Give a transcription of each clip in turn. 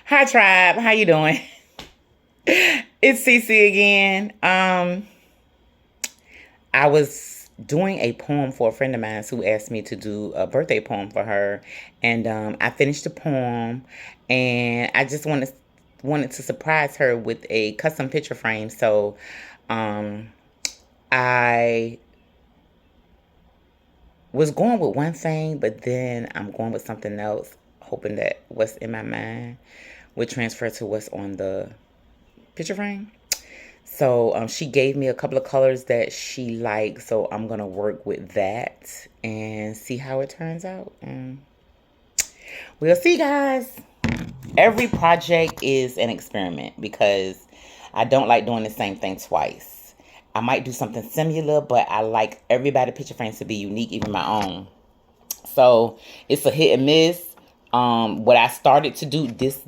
Hi tribe, how you doing? It's Cece again. I was doing a poem for a friend of mine who asked me to do a birthday poem for her, and I finished the poem, and I just wanted to surprise her with a custom picture frame. So, um, I was going with one thing, but then I'm going with something else, hoping that what's in my mind would transfer to what's on the picture frame. So she gave me a couple of colors that she liked. So I'm going to work with that and see how it turns out. And we'll see, guys. Every project is an experiment because I don't like doing the same thing twice. I might do something similar, but I like everybody picture frames to be unique, even my own. So it's a hit and miss. What I started to do, this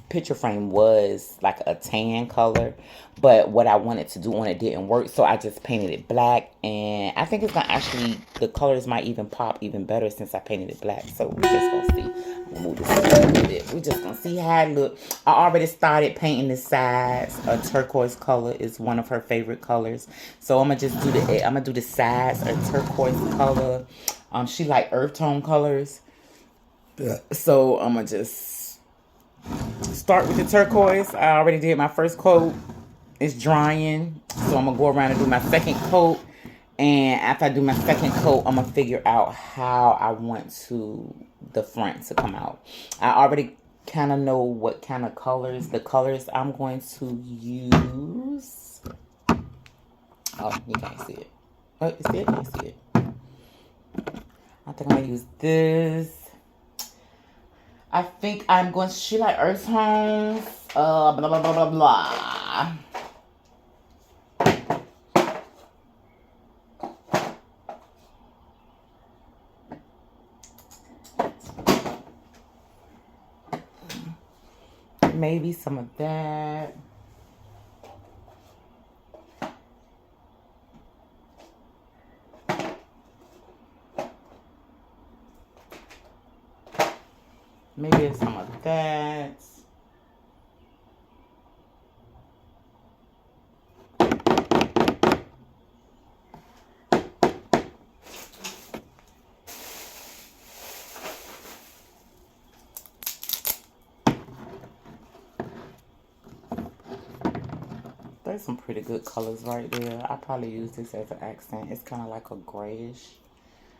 picture frame was like a tan color, but what I wanted to do on it didn't work, so I just painted it black, and I think it's gonna actually, the colors might even pop even better since I painted it black. So we're just gonna see. I'm gonna move this a little bit. We're just gonna see how it look. I already started painting the sides. A turquoise color is one of her favorite colors, so I'm gonna just do the sides a turquoise color. She like earth tone colors. So I'm gonna just start with the turquoise. I already did my first coat. It's drying, so I'm gonna go around and do my second coat. And after I do my second coat, I'm gonna figure out how I want the front to come out. I already kind of know what kind of the colors I'm going to use. Oh, you can't see it. Oh, you still can't see it. I think I'm gonna use this. I think I'm going to, she like earth tones. Blah, blah, blah, blah, blah. Maybe some of that. Maybe some of that. There's some pretty good colors right there. I probably use this as an accent. It's kind of like a grayish.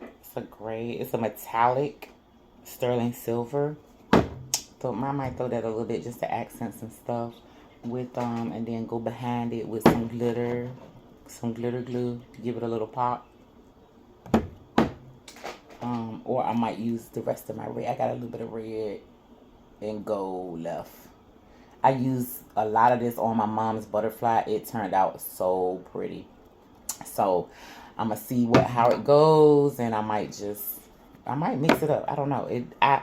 It's a gray. It's a metallic sterling silver. So I might throw that a little bit just to accent some stuff with and then go behind it with some glitter glue to give it a little pop. Or I might use the rest of my red. I got a little bit of red and gold left. I used a lot of this on my mom's butterfly. It turned out so pretty. So I'm gonna see how it goes, and I might mix it up. I don't know. I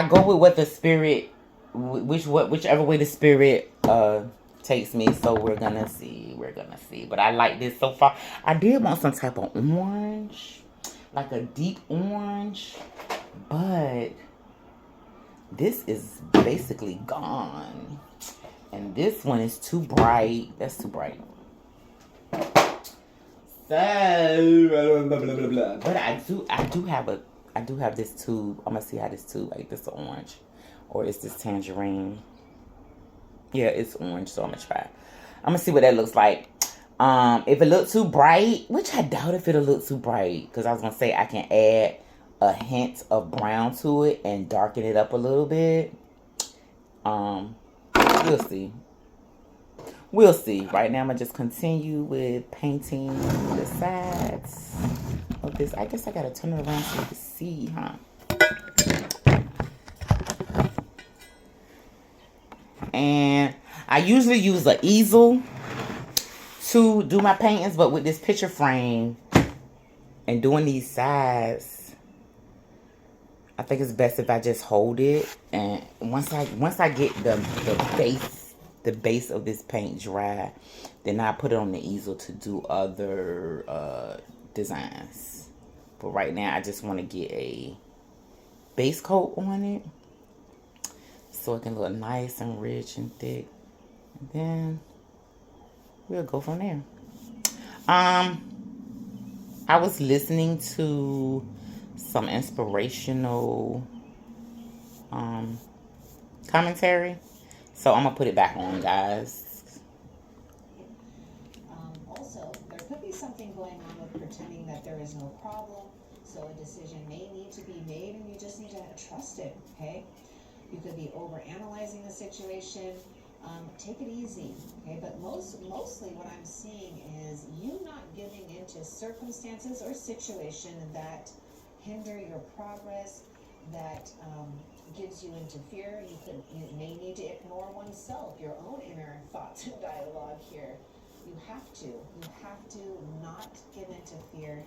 go with what the spirit, whichever way the spirit takes me. So we're gonna see. But I like this so far. I did want some type of orange, like a deep orange, but this is basically gone. And this one is too bright. That's too bright. So, but I do have this tube. I'm gonna see how this tube, like this orange, or is this tangerine? Yeah, it's orange, so I'm gonna try. I'm gonna see what that looks like. If it looks too bright, which I doubt if it'll look too bright, because I was gonna say I can add a hint of brown to it and darken it up a little bit. We'll see. We'll see. Right now, I'm going to just continue with painting the sides of this. I guess I got to turn it around so you can see, huh? And I usually use an easel to do my paintings, but with this picture frame and doing these sides, I think it's best if I just hold it. And once I get the base of this paint dry, then I put it on the easel to do other designs. But right now I just want to get a base coat on it. so it can look nice and rich and thick. And then we'll go from there. I was listening to some inspirational commentary, so I'm gonna put it back on, guys. Also, there could be something going on with pretending that there is no problem. So a decision may need to be made, and you just need to trust it. Okay, you could be over analyzing the situation. Take it easy, okay? But mostly what I'm seeing is you not giving into circumstances or situation that hinder your progress, that gives you into fear. You may need to ignore oneself, your own inner thoughts and dialogue here. You have to not give into fear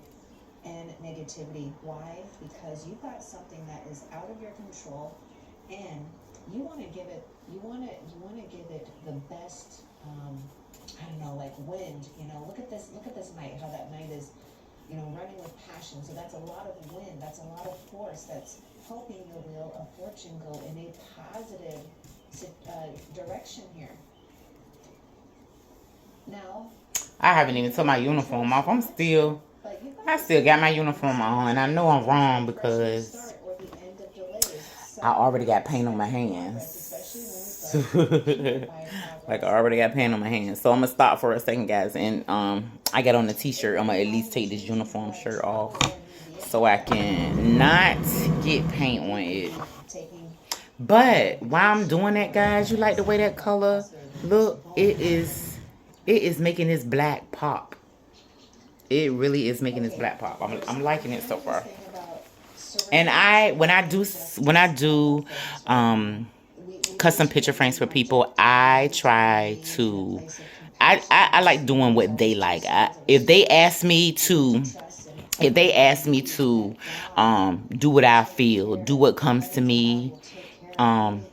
and negativity. Why? Because you've got something that is out of your control, and you want to give it give it the best I don't know, like wind. Look at this knight, how that knight is running with passion. So that's a lot of wind, that's a lot of force that's helping the wheel of fortune go in a positive direction here. Now, I haven't even took my uniform off. I still got my uniform on, and I know I'm wrong because I already got paint on my hands. Like, I already got paint on my hands. So I'm gonna stop for a second, guys, and I got on the t-shirt. I'm gonna at least take this uniform shirt off so I can not get paint on it. But while I'm doing that, guys, you like the way that color look? It is making this black pop. It really is making this black pop. I'm liking it so far. And when I do custom picture frames for people, I try to I like doing what they like. If they ask me to do what I feel, do what comes to me, I'm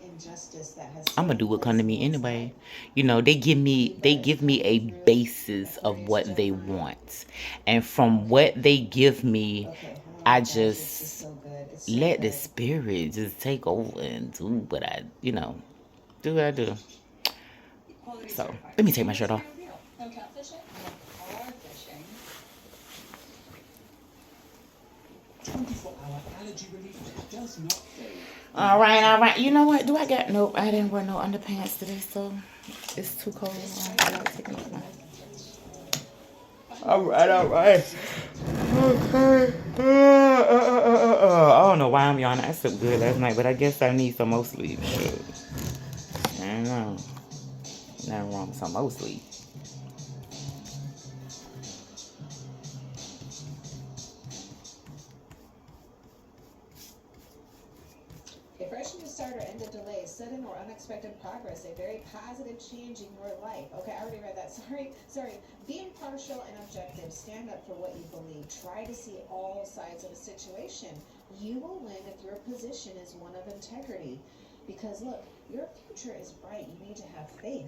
gonna do what comes to me anyway. They give me a basis of what they want, and from what they give me, I just let the spirit just take over and do what I do. So let me take my shirt off. All right. You know what? Do I got? Nope. I didn't wear no underpants today, so it's too cold. All right. Okay. I don't know why I'm yawning. I slept good last night, but I guess I need some more sleep. Shit. I don't know. Nothing wrong with some more sleep. A fresh new start or end of delay, sudden or unexpected progress, a very positive change in your life. Okay, I already read that. Sorry. Be impartial and objective. Stand up for what you believe. Try to see all sides of a situation. You will win if your position is one of integrity. Because look, your future is bright. You need to have faith.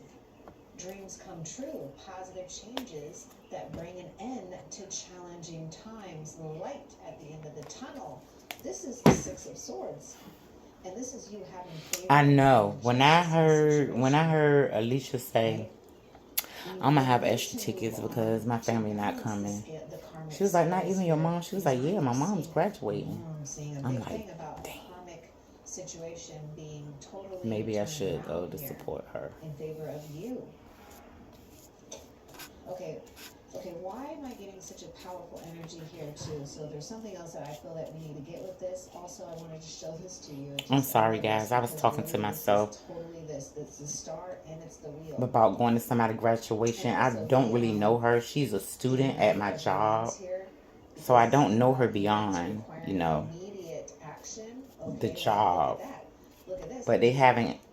Dreams come true. Positive changes that bring an end to challenging times. The light at the end of the tunnel. This is the Six of Swords. And this is you having faith. I know. When I heard Alicia say, I'm gonna have extra tickets because my family not coming. She was like, not even your mom? She was like, yeah, my mom's graduating. I'm like, dang. Maybe I should go to support her. In favor of you. Okay, why am I getting such a powerful energy here too? So there's something else that I feel that we need to get with this. Also, I wanted to show this to you. I'm sorry, guys. I was talking to myself It's the star and it's the wheel. About going to somebody's graduation. I don't really know her. She's a student at my job, so I don't know her beyond, the job. But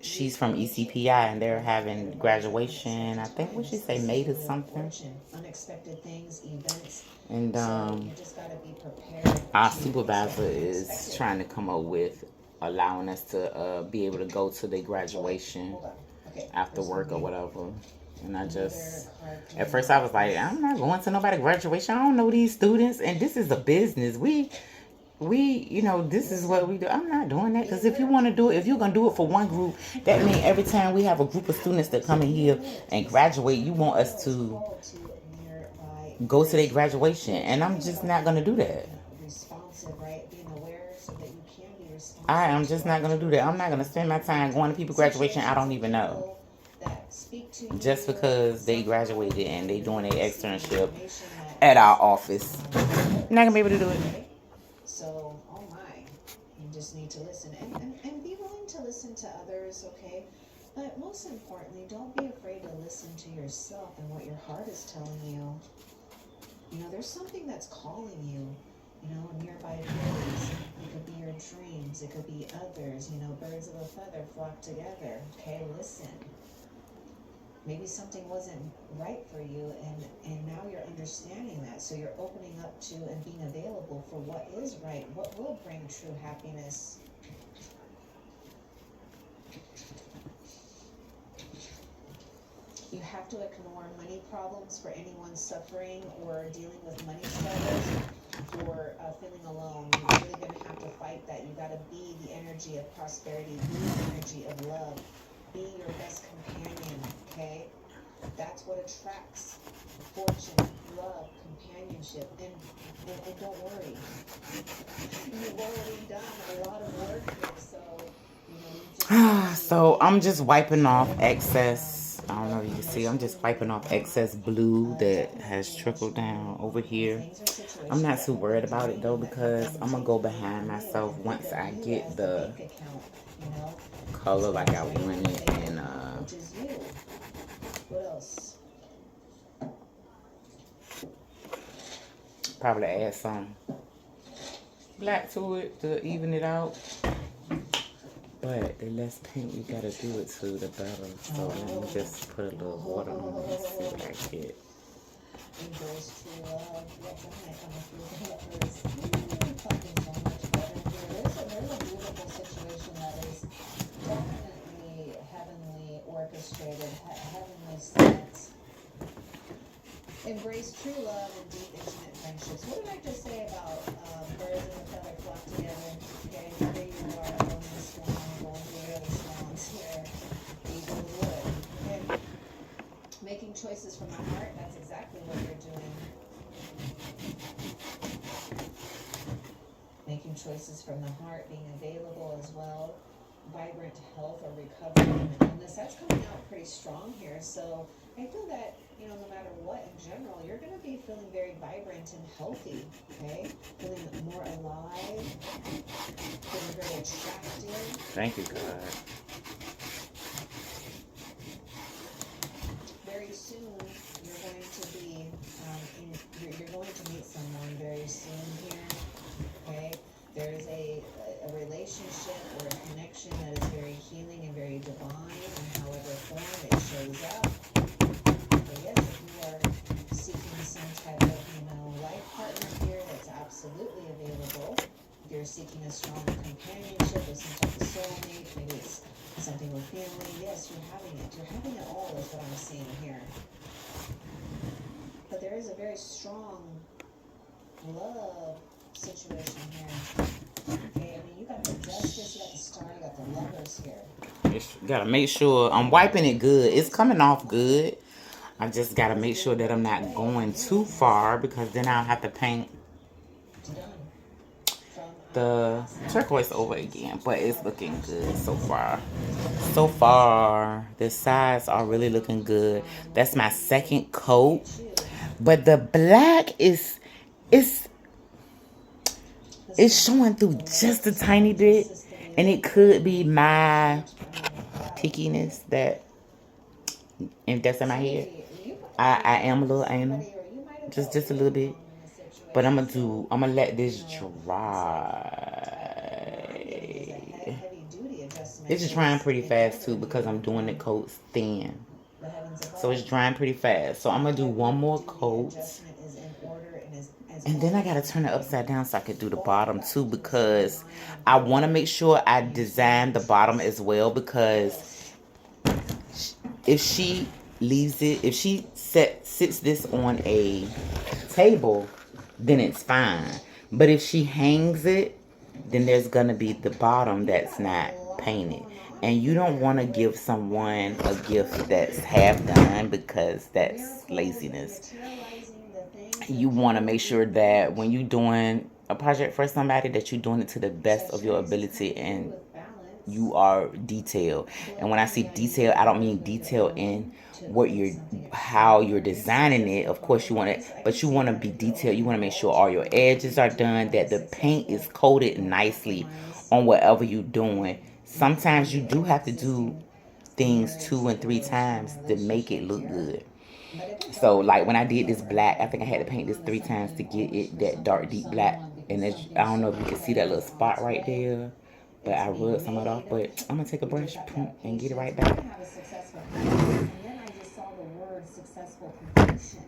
she's from ECPI, and they're having graduation, I think, what she say, May or something. And our supervisor is trying to come up with allowing us to be able to go to the graduation after work or whatever. And at first I was like, I'm not going to nobody's graduation. I don't know these students, and this is a business. this is what we do. I'm not doing that because if you want to do it, if you're going to do it for one group, that means every time we have a group of students that come in here and graduate, you want us to go to their graduation. And I'm just not going to do that. Responsive, right? Being aware so that you can be responsive. I am just not going to do that. I'm not going to spend my time going to people's graduation I don't even know. Just because they graduated and they doing their externship at our office. I'm not going to be able to do it. So, oh my, you just need to listen and be willing to listen to others, okay? But most importantly, don't be afraid to listen to yourself and what your heart is telling you. There's something that's calling you, nearby birds. It could be your dreams. It could be others. Birds of a feather flock together. Okay, listen. Maybe something wasn't right for you, and now you're understanding that. So you're opening up to and being available for what is right, what will bring true happiness. You have to ignore money problems for anyone suffering or dealing with money struggles or feeling alone. You're really going to have to fight that. You got to be the energy of prosperity, be the energy of love, be your best companion, okay? That's what attracts fortune, love, companionship, and don't worry. You've already done a lot of work here, so So I'm just wiping off excess. I don't know if you can see. I'm just wiping off excess blue that has trickled down over here. I'm not too worried about it though because I'm gonna go behind myself once I get the color like I want it. And what else? Probably add some black to it to even it out. But the less paint you gotta do it to, the better. So let me just put a little water on it and see what I get. Embrace true love. Yes, I'm not coming through that first. Something so much better here. There's a beautiful situation that is definitely heavenly orchestrated, heavenly set. Embrace true love and deep, intimate friendships. What did I just say about birds of a feather flock together? Okay, here you are, owning a swan, going through the other swans here. Eagle wood. Okay. Making choices from the heart, that's exactly what you're doing. Making choices from the heart, being available as well. Vibrant health or recovery from illness, that's coming out pretty strong here. So I feel that, no matter what in general, you're going to be feeling very vibrant and healthy, okay? Feeling more alive, feeling very attractive. Thank you, God. Very soon, you're going to be, you're going to meet someone very soon here, okay? There's a relationship or a connection that is very healing and very divine in however form it shows up. But yes, if you are seeking some type of, life partner here, that's absolutely available. If you're seeking a strong companionship or some type of soulmate, maybe it's something with family, yes, you're having it. You're having it all is what I'm seeing here. But there is a very strong love situation here. Okay, you got the Justice, you got the Star, you got the Lovers here. Gotta make sure I'm wiping it good. It's coming off good. I just gotta make sure that I'm not going too far because then I'll have to paint the turquoise over again. But it's looking good so far. So far, the sides are really looking good. That's my second coat. But the black is it's showing through just a tiny bit, and it could be my pickiness that, if that's in my head. I am a little anal, just a little bit, but I'm gonna let this dry. It's just drying pretty fast too because I'm doing the coats thin, so it's drying pretty fast. So I'm gonna do one more coat. And then I gotta turn it upside down so I can do the bottom too because I want to make sure I design the bottom as well because if she leaves it, if she sits this on a table, then it's fine. But if she hangs it, then there's gonna be the bottom that's not painted. And you don't want to give someone a gift that's half done because that's laziness. You want to make sure that when you're doing a project for somebody that you're doing it to the best of your ability and you are detailed. And when I say detail, I don't mean detail in what you're how you're designing it. Of course you want it, but you want to be detailed. You want to make sure all your edges are done, that the paint is coated nicely on whatever you're doing. Sometimes you do have to do things 2 and 3 times to make it look good. So like when I did this black, I think I had to paint this 3 times to get it that dark deep black. And I don't know if you can see that little spot right there, but I rubbed some of it off. But I'm gonna take a brush and get it right back. And then I just saw the word successful completion.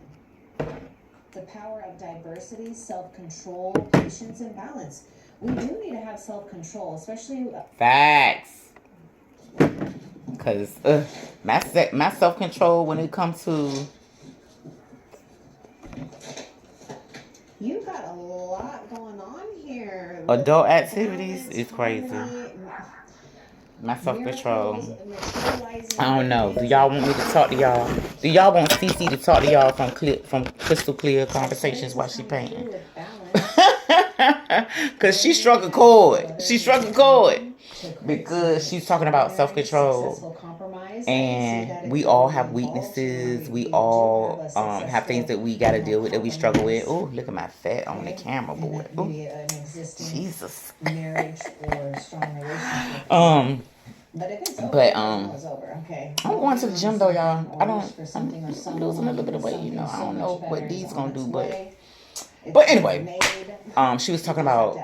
The power of diversity, self-control, patience, and balance. We do need to have self-control, especially Facts. Cause my self-control when it comes to you got a lot going on here. adult activities is crazy. My self-control. I don't know. Do y'all want me to talk to y'all? Do y'all want Cece to talk to y'all from crystal clear conversations while she painting? Cause she struck a chord. She struck a chord because she's talking about self-control. And we all have weaknesses. We all have things that we got to deal with, that we struggle with. Oh, look at my fat on the camera, boy. Ooh. Jesus. But I'm going to the gym though, y'all. I'm losing a little bit of weight, you know. I don't know what these gonna do, but anyway, she was talking about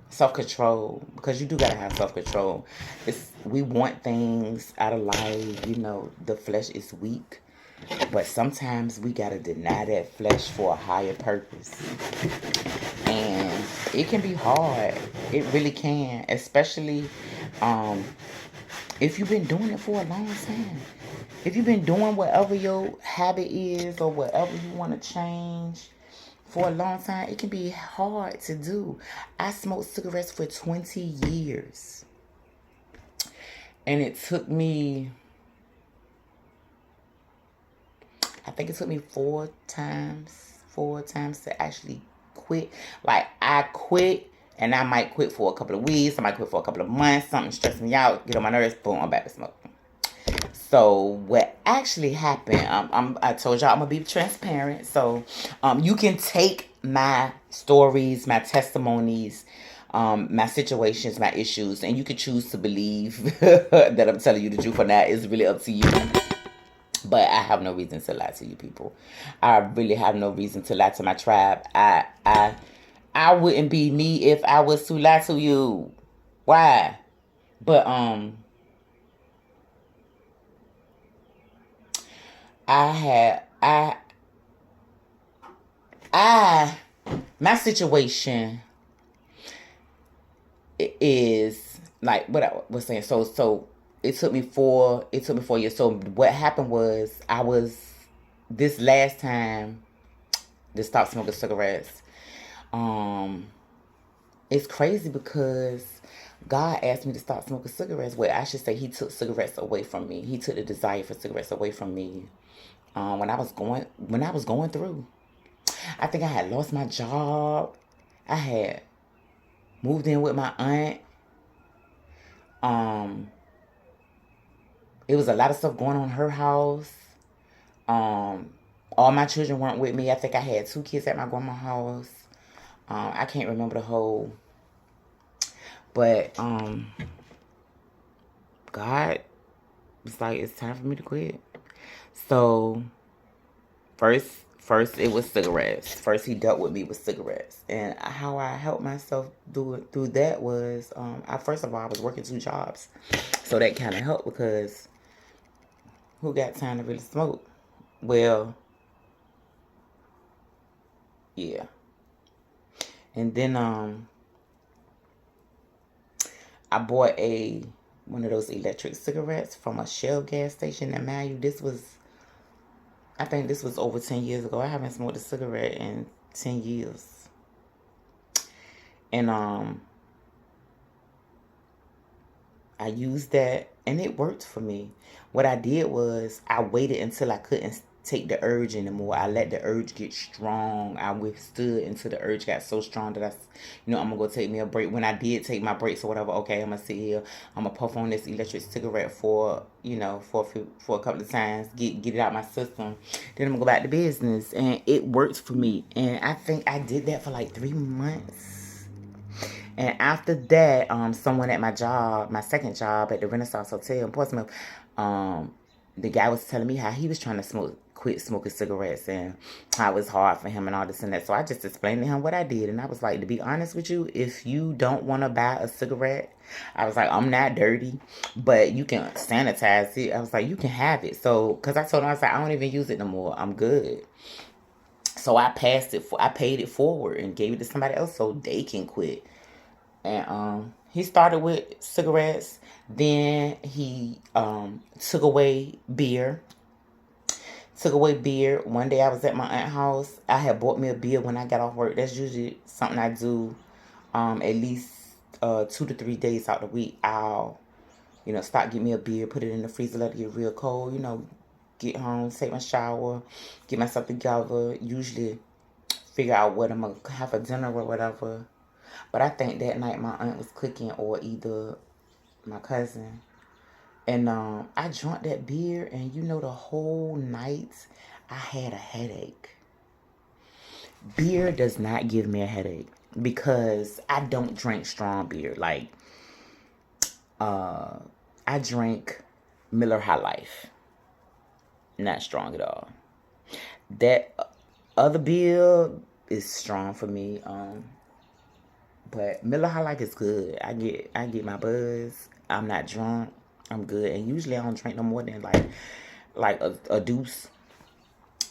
self-control, because you do gotta have self-control. We want things out of life, you know. The flesh is weak, but sometimes we gotta deny that flesh for a higher purpose, and it can be hard. It really can, especially if you've been doing it for a long time. If you've been doing whatever your habit is or whatever you want to change for a long time, it can be hard to do. I smoked cigarettes for 20 years. And it took me, I think it took me four times to actually quit. Like, I quit, and I might quit for a couple of weeks. I might quit for a couple of months. Something stressed me out, get on my nerves, boom, I'm back to smoking. So what actually happened, I told y'all I'm going to be transparent. So you can take my stories, my testimonies, my situations, my issues, and you can choose to believe that I'm telling you the truth or not. It's really up to you. But I have no reason to lie to you people. I really have no reason to lie to my tribe. I wouldn't be me if I was to lie to you. Why? But my situation is like what I was saying. So it took me 4 years. So what happened was, I was, this last time to stop smoking cigarettes. It's crazy because God asked me to stop smoking cigarettes. Well, I should say He took cigarettes away from me. He took the desire for cigarettes away from me. When I was going through, I think I had lost my job. I had moved in with my aunt. It was a lot of stuff going on in her house. All my children weren't with me. I think I had 2 kids at my grandma's house. I can't remember the whole, but God was like, it's time for me to quit. So first it was cigarettes. First He dealt with me with cigarettes, and how I helped myself through that was, first of all, I was working 2 jobs, so that kind of helped, because who got time to really smoke? Well, yeah. And then I bought one of those electric cigarettes from a Shell gas station. And mind you, this was I think this was over 10 years ago. I haven't smoked a cigarette in 10 years. And I used that and it worked for me. What I did was I waited until I couldn't take the urge anymore. I let the urge get strong. I withstood until the urge got so strong that I'm gonna go take me a break. When I did take my breaks or whatever, okay, I'm gonna sit here, I'm gonna puff on this electric cigarette for for a couple of times, get it out my system. Then I'm gonna go back to business, and it worked for me. And I think I did that for like 3 months. And after that, someone at my job, my second job at the Renaissance Hotel in Portsmouth, the guy was telling me how he was trying to quit smoking cigarettes and how it was hard for him and all this and that. So I just explained to him what I did. And I was like, to be honest with you, if you don't want to buy a cigarette, I was like, I'm not dirty, but you can sanitize it. I was like, you can have it. So, because I told him, I was like, I don't even use it no more. I'm good. So I I paid it forward and gave it to somebody else so they can quit. And he started with cigarettes. Then he took away beer. One day I was at my aunt's house. I had bought me a beer when I got off work. That's usually something I do at least 2 to 3 days out the week. I'll start get me a beer, put it in the freezer, let it get real cold. Get home, take my shower, get myself together. Usually figure out what I'm gonna have for dinner or whatever. But I think that night my aunt was cooking, or either my cousin. And I drank that beer, and the whole night I had a headache. Beer does not give me a headache because I don't drink strong beer. Like, I drink Miller High Life. Not strong at all. That other beer is strong for me. But Miller High Life is good. I get my buzz. I'm not drunk. I'm good. And usually I don't drink no more than like a deuce.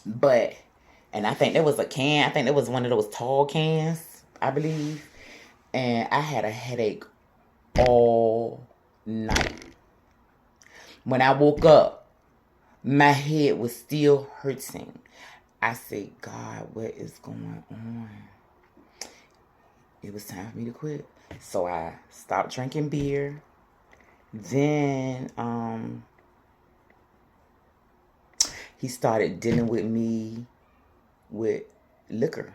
And I think there was a can. I think there was one of those tall cans, I believe. And I had a headache all night. When I woke up, my head was still hurting. I said, God, what is going on? It was time for me to quit. So I stopped drinking beer. Then he started dealing with me with liquor.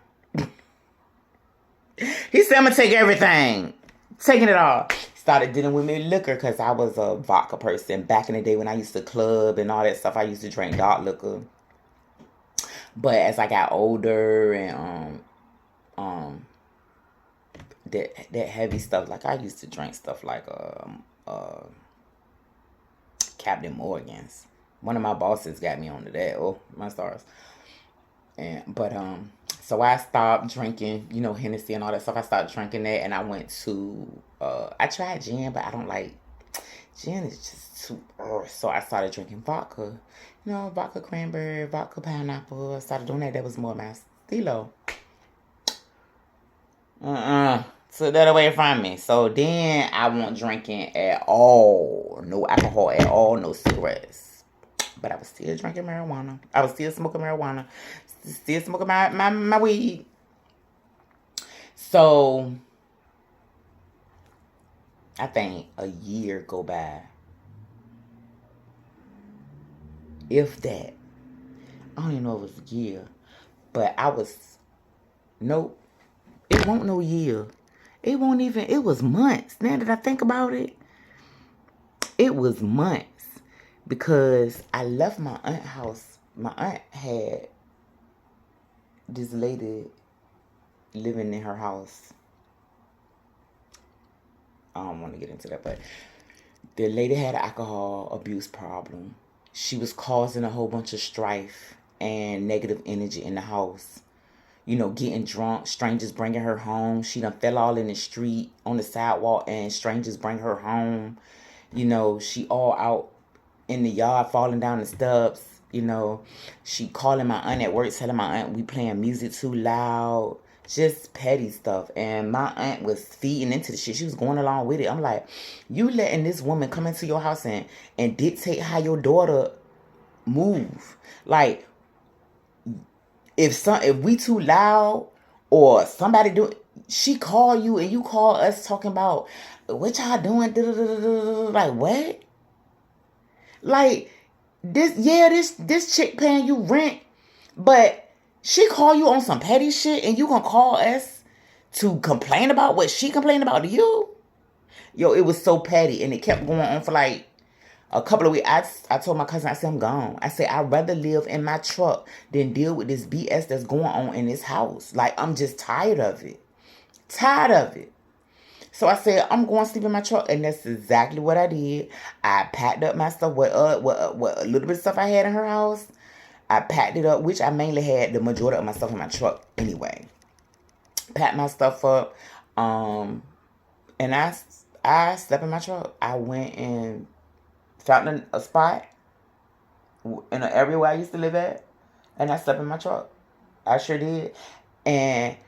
He said, I'm going to take everything. Taking it all. Started dealing with me with liquor because I was a vodka person. Back in the day when I used to club and all that stuff, I used to drink dark liquor. But as I got older and that heavy stuff, like I used to drink stuff like Captain Morgan's. One of my bosses got me onto that. Oh, my stars. So I stopped drinking, Hennessy and all that stuff. I stopped drinking that, and I went to I tried gin, but I don't like gin. Is just too so I started drinking vodka. Vodka cranberry, vodka pineapple. I started doing that. That was more my stilo. Took that away from me. So then I wasn't drinking at all. No alcohol at all. No cigarettes. But I was still drinking marijuana. I was still smoking marijuana. Still smoking my weed. So I think a year go by. If that. I don't even know if it was a year. But nope. It won't no year. It was months. Now that I think about it, it was months. Because I left my aunt's house. My aunt had this lady living in her house. I don't want to get into that, but the lady had an alcohol abuse problem. She was causing a whole bunch of strife and negative energy in the house. Getting drunk, strangers bringing her home. She done fell all in the street on the sidewalk and strangers bring her home. She all out in the yard falling down the steps. She calling my aunt at work, telling my aunt we playing music too loud. Just petty stuff. And my aunt was feeding into the shit. She was going along with it. I'm like, you letting this woman come into your house and dictate how your daughter move. Like, if we too loud or somebody do, she call you and you call us talking about what y'all doing, like what? Like this chick paying you rent, but she call you on some petty shit and you gonna call us to complain about what she complained about to you? Yo, it was so petty and it kept going on for like a couple of weeks. I told my cousin, I said, I'm gone. I said, I'd rather live in my truck than deal with this BS that's going on in this house. Like, I'm just tired of it. Tired of it. So I said, I'm going to sleep in my truck. And that's exactly what I did. I packed up my stuff, what a little bit of stuff I had in her house. I packed it up, which I mainly had the majority of my stuff in my truck anyway. Packed my stuff up. And I slept in my truck. I went and found a spot in an area where I used to live at, and I slept in my truck. I sure did. And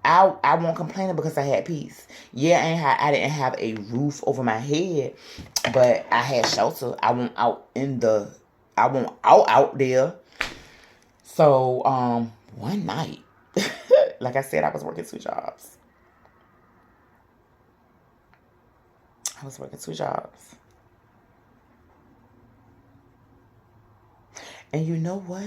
I won't complain because I had peace. Yeah, I didn't have a roof over my head, but I had shelter. I went out out there. So one night, like I said, I was working 2 jobs. And you know what?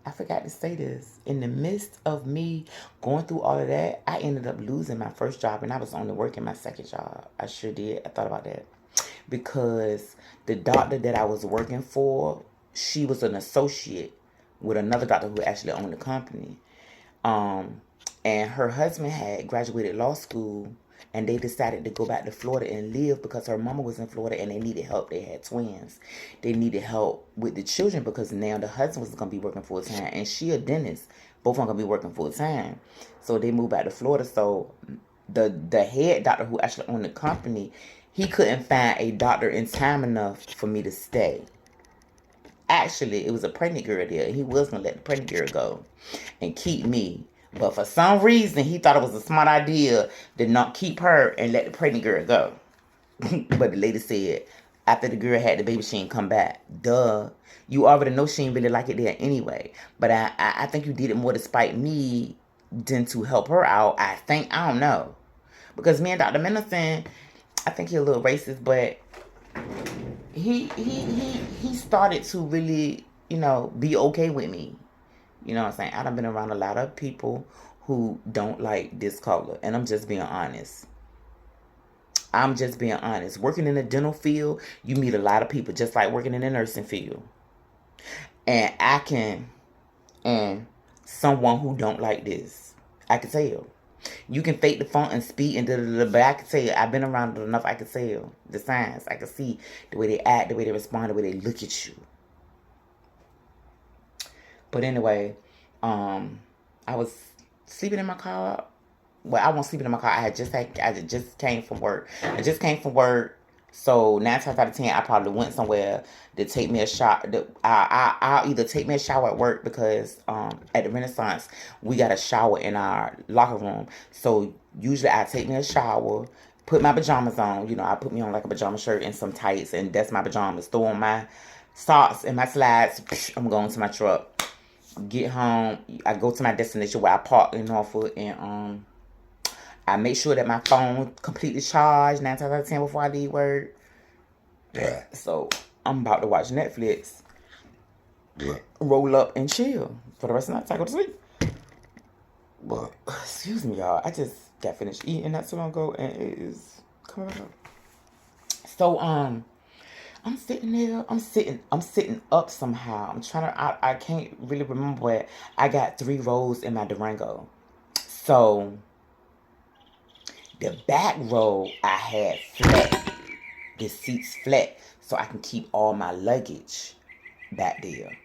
I forgot to say this. In the midst of me going through all of that, I ended up losing my first job and I was only working my second job. I sure did. I thought about that. Because the doctor that I was working for, she was an associate with another doctor who actually owned the company. And her husband had graduated law school and they decided to go back to Florida and live because her mama was in Florida and they needed help. They had twins. They needed help with the children because now the husband was going to be working full time and she a dentist. Both of them going to be working full time. So they moved back to Florida. So the head doctor who actually owned the company, he couldn't find a doctor in time enough for me to stay. Actually, it was a pregnant girl there. He was going to let the pregnant girl go and keep me. But for some reason, he thought it was a smart idea to not keep her and let the pregnant girl go. But the lady said, after the girl had the baby, she ain't come back. Duh. You already know she ain't really like it there anyway. But I think you did it more to spite me than to help her out. I don't know. Because me and Dr. Mendelsohn, I think he's a little racist, but he started to really, be okay with me. You know what I'm saying? I done been around a lot of people who don't like this color. And I'm just being honest. Working in the dental field, you meet a lot of people just like working in the nursing field. And someone who don't like this, I can tell. You can fake the funk and speed and but I can tell. I've been around it enough. I can tell the signs. I can see the way they act, the way they respond, the way they look at you. But anyway, I was sleeping in my car. Well, I wasn't sleeping in my car. I just came from work. So 9 times out of 10, I probably went somewhere to take me a shower. I'll either take me a shower at work because at the Renaissance, we got a shower in our locker room. So usually I take me a shower, put my pajamas on. I put me on like a pajama shirt and some tights, and that's my pajamas. Throw on my socks and my slides. I'm going to my truck. Get home. I go to my destination where I park in Norfolk, and I make sure that my phone completely charged 9 times out of 10 before I leave work. Yeah. So I'm about to watch Netflix. Yeah. Roll up and chill for the rest of the night. I go to sleep. But excuse me, y'all. I just got finished eating not too long ago, and it is coming up. So I'm sitting there. I'm sitting up somehow. I'm trying to. I can't really remember, but I got 3 rows in my Durango. So the back row I had flat. The seats flat, so I can keep all my luggage back there.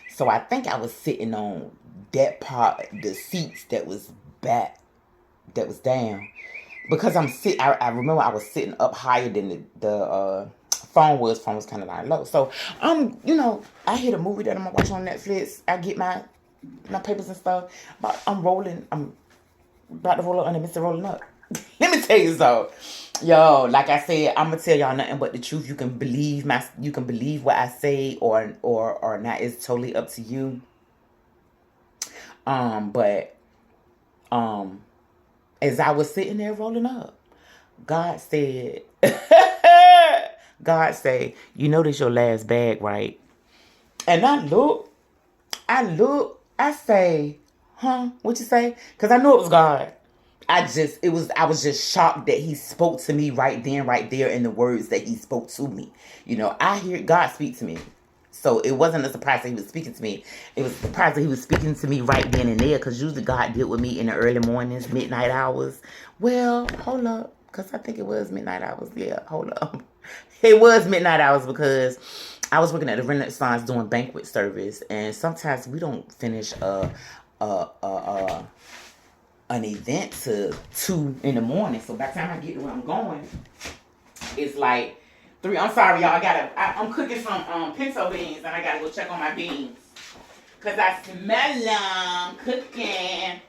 So I think I was sitting on that part, the seats that was back, that was down, because I remember I was sitting up higher than the phone was kind of like low. So I hit a movie that I'm gonna watch on Netflix. I get my papers and stuff, but I'm about to roll up and Mr. Rolling Up. Let me tell you so. Yo, like I said, I'm gonna tell y'all nothing but the truth. You can believe what I say or not. It's totally up to you. But as I was sitting there rolling up, God said, God said, you know this your last bag, right? And I say, huh? What you say? Because I knew it was God. I was just shocked that he spoke to me right then, right there in the words that he spoke to me. You know, I hear God speak to me. So it wasn't a surprise that he was speaking to me. It was a surprise that he was speaking to me right then and there, because usually God dealt with me in the early mornings, midnight hours. Well, hold up, because I think it was midnight hours. Yeah, hold up. It was midnight hours because I was working at the Renaissance doing banquet service, and sometimes we don't finish an event to 2 in the morning. So by the time I get to where I'm going, it's like 3. I'm sorry, y'all. I'm cooking some pinto beans, and I gotta go check on my beans because I smell them cooking.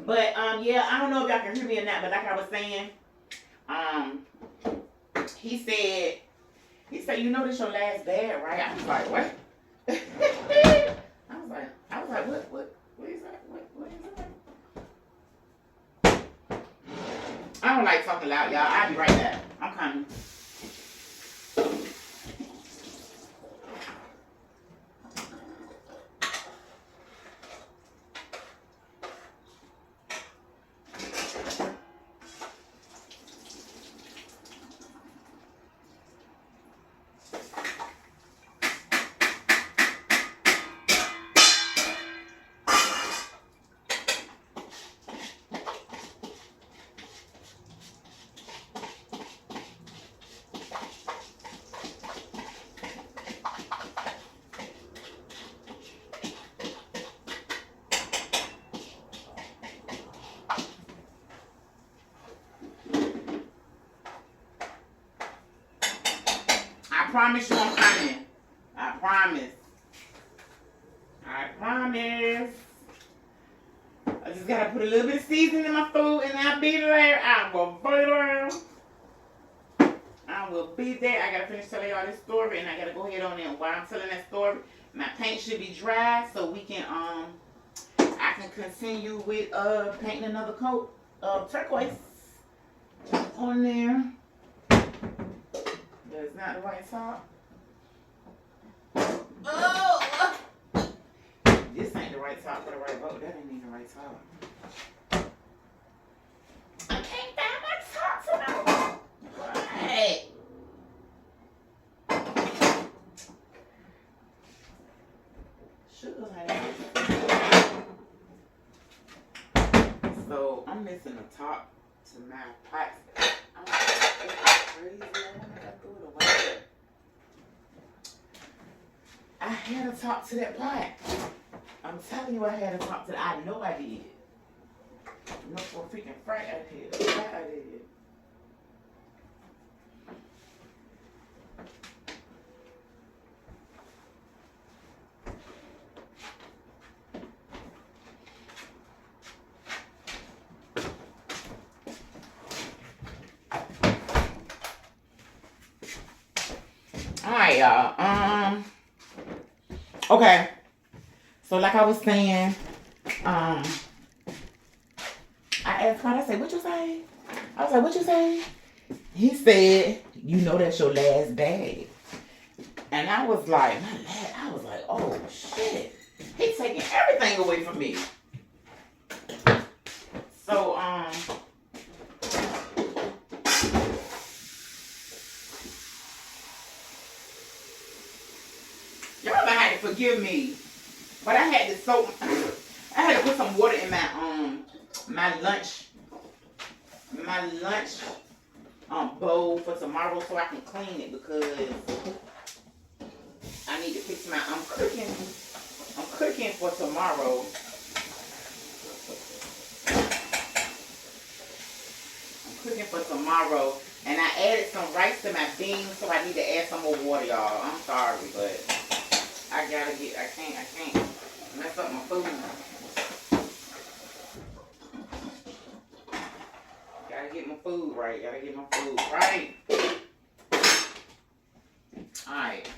But yeah, I don't know if y'all can hear me or not. But like I was saying, he said, you know this your last bag, right? I was like, what? I was like, what is that? What is that? I don't like talking loud, y'all. I'll be right back. I'm coming. I promise you I'm coming. I promise. I promise. I just gotta put a little bit of seasoning in my food and I'll be there. I will be there. I will be there. I gotta finish telling y'all this story and I gotta go ahead on in. While I'm telling that story, my paint should be dry so we can I can continue with painting another coat of turquoise on there. That's not the right top. Oh! This ain't the right top for the right boat. That ain't even the right top. I can't find my top for no boat. Right. Sugar honey. So I'm missing the top to my pot. I'm crazy. I threw it away. I had a top to that pot. I'm telling you, I had a top to that. I know I did. No, for a freaking fright I did. That I did. Alright, y'all. Okay. So like I was saying, I asked God, I said, what you say? I was like, what you say? He said, you know that's your last bag. And I was like, oh shit. He's taking everything away from me. So, y'all gonna have to forgive me. But I had to I had to put some water in my lunch bowl for tomorrow so I can clean it because I need to fix I'm cooking for tomorrow. And I added some rice to my beans, so I need to add some more water, y'all. I'm sorry, but I can't mess up my food. Gotta get my food right. Alright.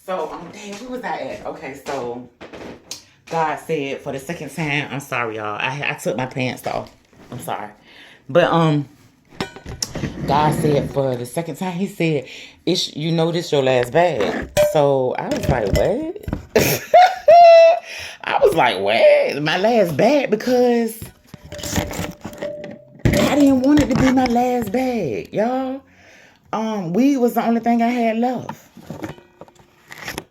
So, damn, where was I at? Okay, so God said for the second time, I'm sorry, y'all. I took my pants off. I'm sorry. But God said for the second time, He said, "It's this your last bag." So I was like, "What?" I was like, "What? My last bag?" Because I didn't want it to be my last bag, y'all. Weed was the only thing I had left.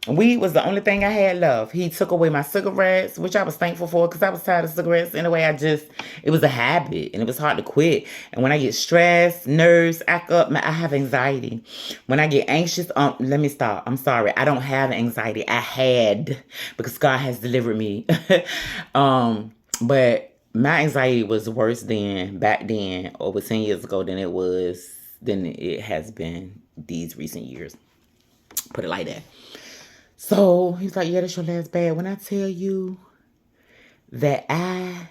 Weed was the only thing I had left. He took away my cigarettes, which I was thankful for because I was tired of cigarettes. Anyway, it was a habit and it was hard to quit. And when I get stressed, nerves act up, I have anxiety. When I get anxious, let me stop. I'm sorry. I don't have anxiety. I had, because God has delivered me. But my anxiety was worse back then, over 10 years ago, than it has been these recent years. Put it like that. So he's like, "Yeah, that's your last bag." When I tell you that I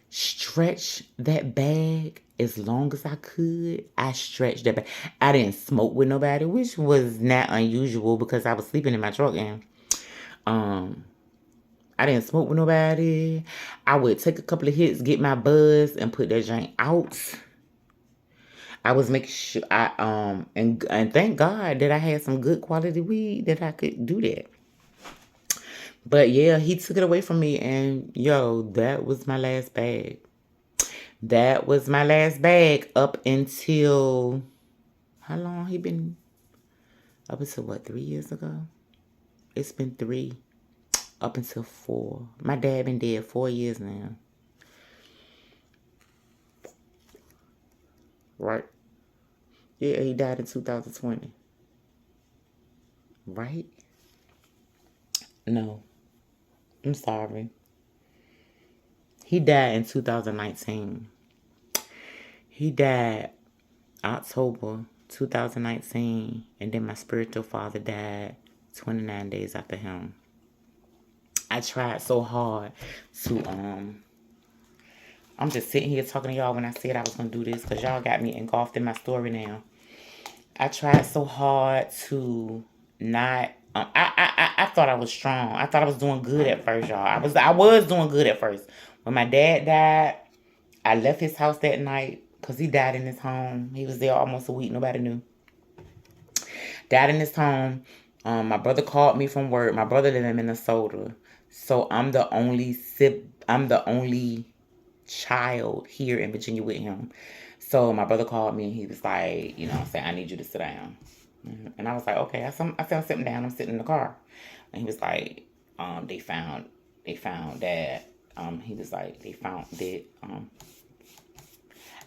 stretched that bag as long as I could, I stretched that bag. I didn't smoke with nobody, which was not unusual because I was sleeping in my truck, and I didn't smoke with nobody. I would take a couple of hits, get my buzz, and put that drink out. I was making sure and thank God that I had some good quality weed that I could do that. But yeah, he took it away from me, and yo, that was my last bag. That was my last bag up until, how long he been? Up until what, 3 years ago? It's been 3. Up until 4. My dad been dead 4 years now. Right? Yeah, he died in 2020. Right? No. I'm sorry. He died in 2019. He died October 2019, and then my spiritual father died 29 days after him. I tried so hard to I'm just sitting here talking to y'all when I said I was gonna do this because y'all got me engulfed in my story now. I tried so hard to not. I thought I was strong. I thought I was doing good at first, y'all. I was doing good at first. When my dad died, I left his house that night because he died in his home. He was there almost a week. Nobody knew. Died in his home. My brother called me from work. My brother lived in Minnesota, so I'm the only child here in Virginia with him. So my brother called me and he was like, I need you to sit down. And I was like, okay. I said, I'm sitting down. I'm sitting in the car. And he was like, they found Dad. He was like, they found that,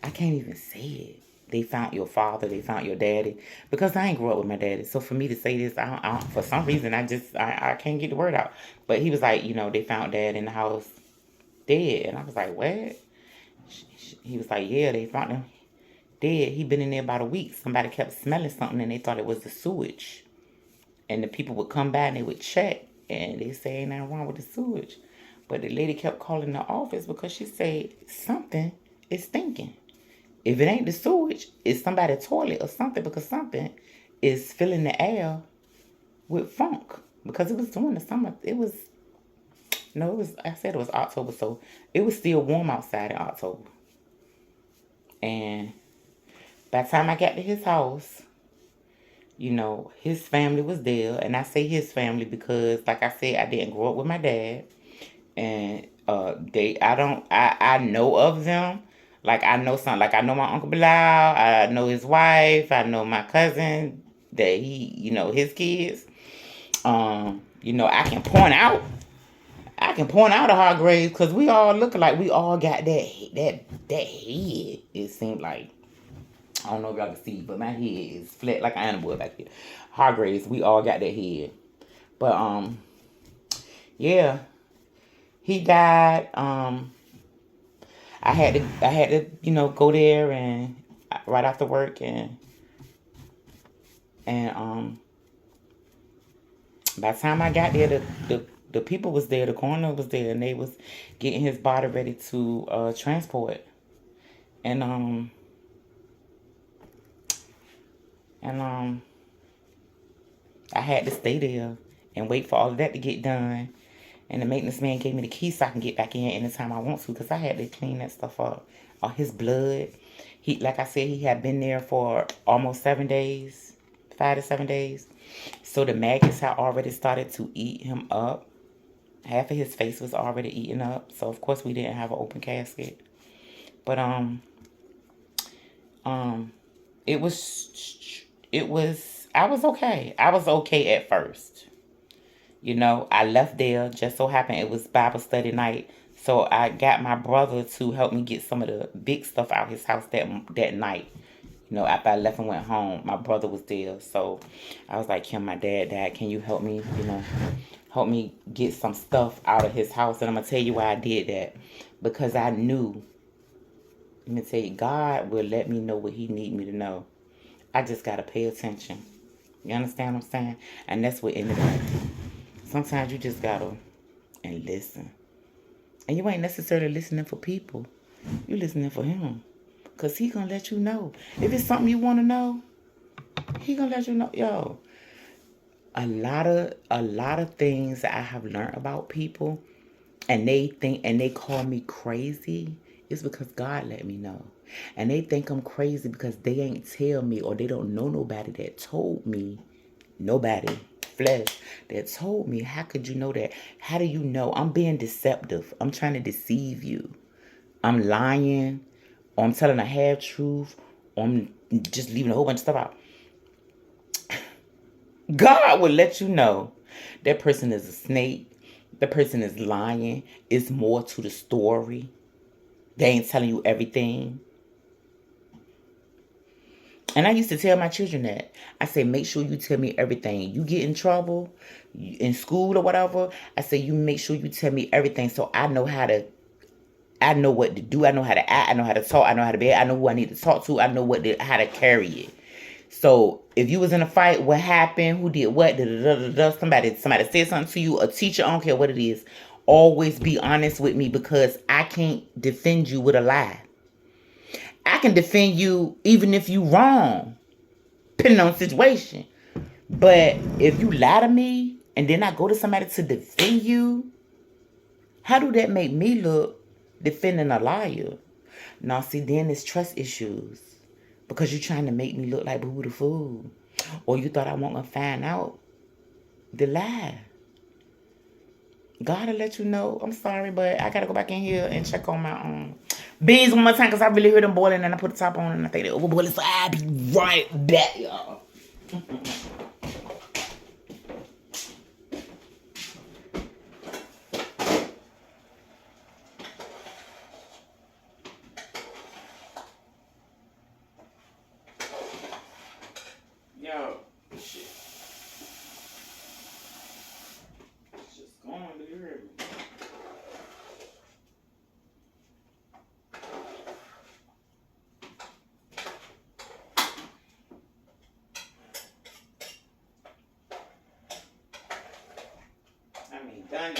I can't even say it. They found your father. They found your daddy. Because I ain't grew up with my daddy. So for me to say this, for some reason, I can't get the word out. But he was like, they found Dad in the house dead. And I was like, what? He was like, yeah, they found him dead. He been in there about a week. Somebody kept smelling something and they thought it was the sewage. And the people would come by and they would check. And they say ain't nothing wrong with the sewage. But the lady kept calling the office because she said something is stinking. If it ain't the sewage, it's somebody's toilet or something, because something is filling the air with funk. Because it was during the summer. I said it was October, so it was still warm outside in October. And by the time I got to his house, his family was there. And I say his family because, like I said, I didn't grow up with my dad. And I know of them. Like, I know some, like, I know my Uncle Bilal, I know his wife, I know my cousin, that his kids. I can point out a Hargraves because we all look like we all got that head. It seemed like, I don't know if y'all can see, but my head is flat like an animal back here. Hargraves, we all got that head. But yeah, he died. I had to go there and right after work and by the time I got there, the people was there, the coroner was there, and they was getting his body ready to transport. And I had to stay there and wait for all of that to get done. And the maintenance man gave me the key so I can get back in anytime I want to, because I had to clean that stuff up. All his blood. He, like I said, he had been there for almost 7 days, 5 to 7 days. So the maggots had already started to eat him up. Half of his face was already eaten up. So of course we didn't have an open casket. But it was I was okay. I was okay at first. You know, I left there. Just so happened it was Bible study night. So I got my brother to help me get some of the big stuff out of his house that night. You know, after I left and went home, my brother was there. So I was like, Kim, my dad, can you help me, help me get some stuff out of his house? And I'm going to tell you why I did that. Because I knew, let me tell you, God will let me know what he need me to know. I just got to pay attention. You understand what I'm saying? And that's what anybody. Sometimes you just got to and listen. And you ain't necessarily listening for people. You listening for him. Because he going to let you know. If it's something you want to know, he going to let you know. Yo, a lot of things that I have learned about people, and they call me crazy, is because God let me know. And they think I'm crazy because they ain't tell me, or they don't know nobody that told me, nobody, flesh, that told me. How could you know that? How do you know? I'm being deceptive. I'm trying to deceive you. I'm lying, or I'm telling a half truth, or I'm just leaving a whole bunch of stuff out. God will let you know that person is a snake. The person is lying. It's more to the story. They ain't telling you everything. And I used to tell my children that. I say, make sure you tell me everything. You get in trouble in school or whatever, I say, you make sure you tell me everything so I know what to do. I know how to act. I know how to talk. I know how to be. I know who I need to talk to. I know how to carry it. So if you was in a fight, what happened? Who did what? Somebody said something to you. A teacher, I don't care what it is. Always be honest with me, because I can't defend you with a lie. I can defend you even if you wrong, depending on the situation. But if you lie to me and then I go to somebody to defend you, how do that make me look defending a liar? Now, see, then it's trust issues. Because you're trying to make me look like Boo the Fool. Or you thought I wasn't going to find out the lie. God will let you know. I'm sorry, but I got to go back in here and check on my beans one more time, because I really heard them boiling, and I put the top on and I think they're overboiling. So I'll be right back, y'all. Yo, shit. It's just going, do you hear me? I mean, done.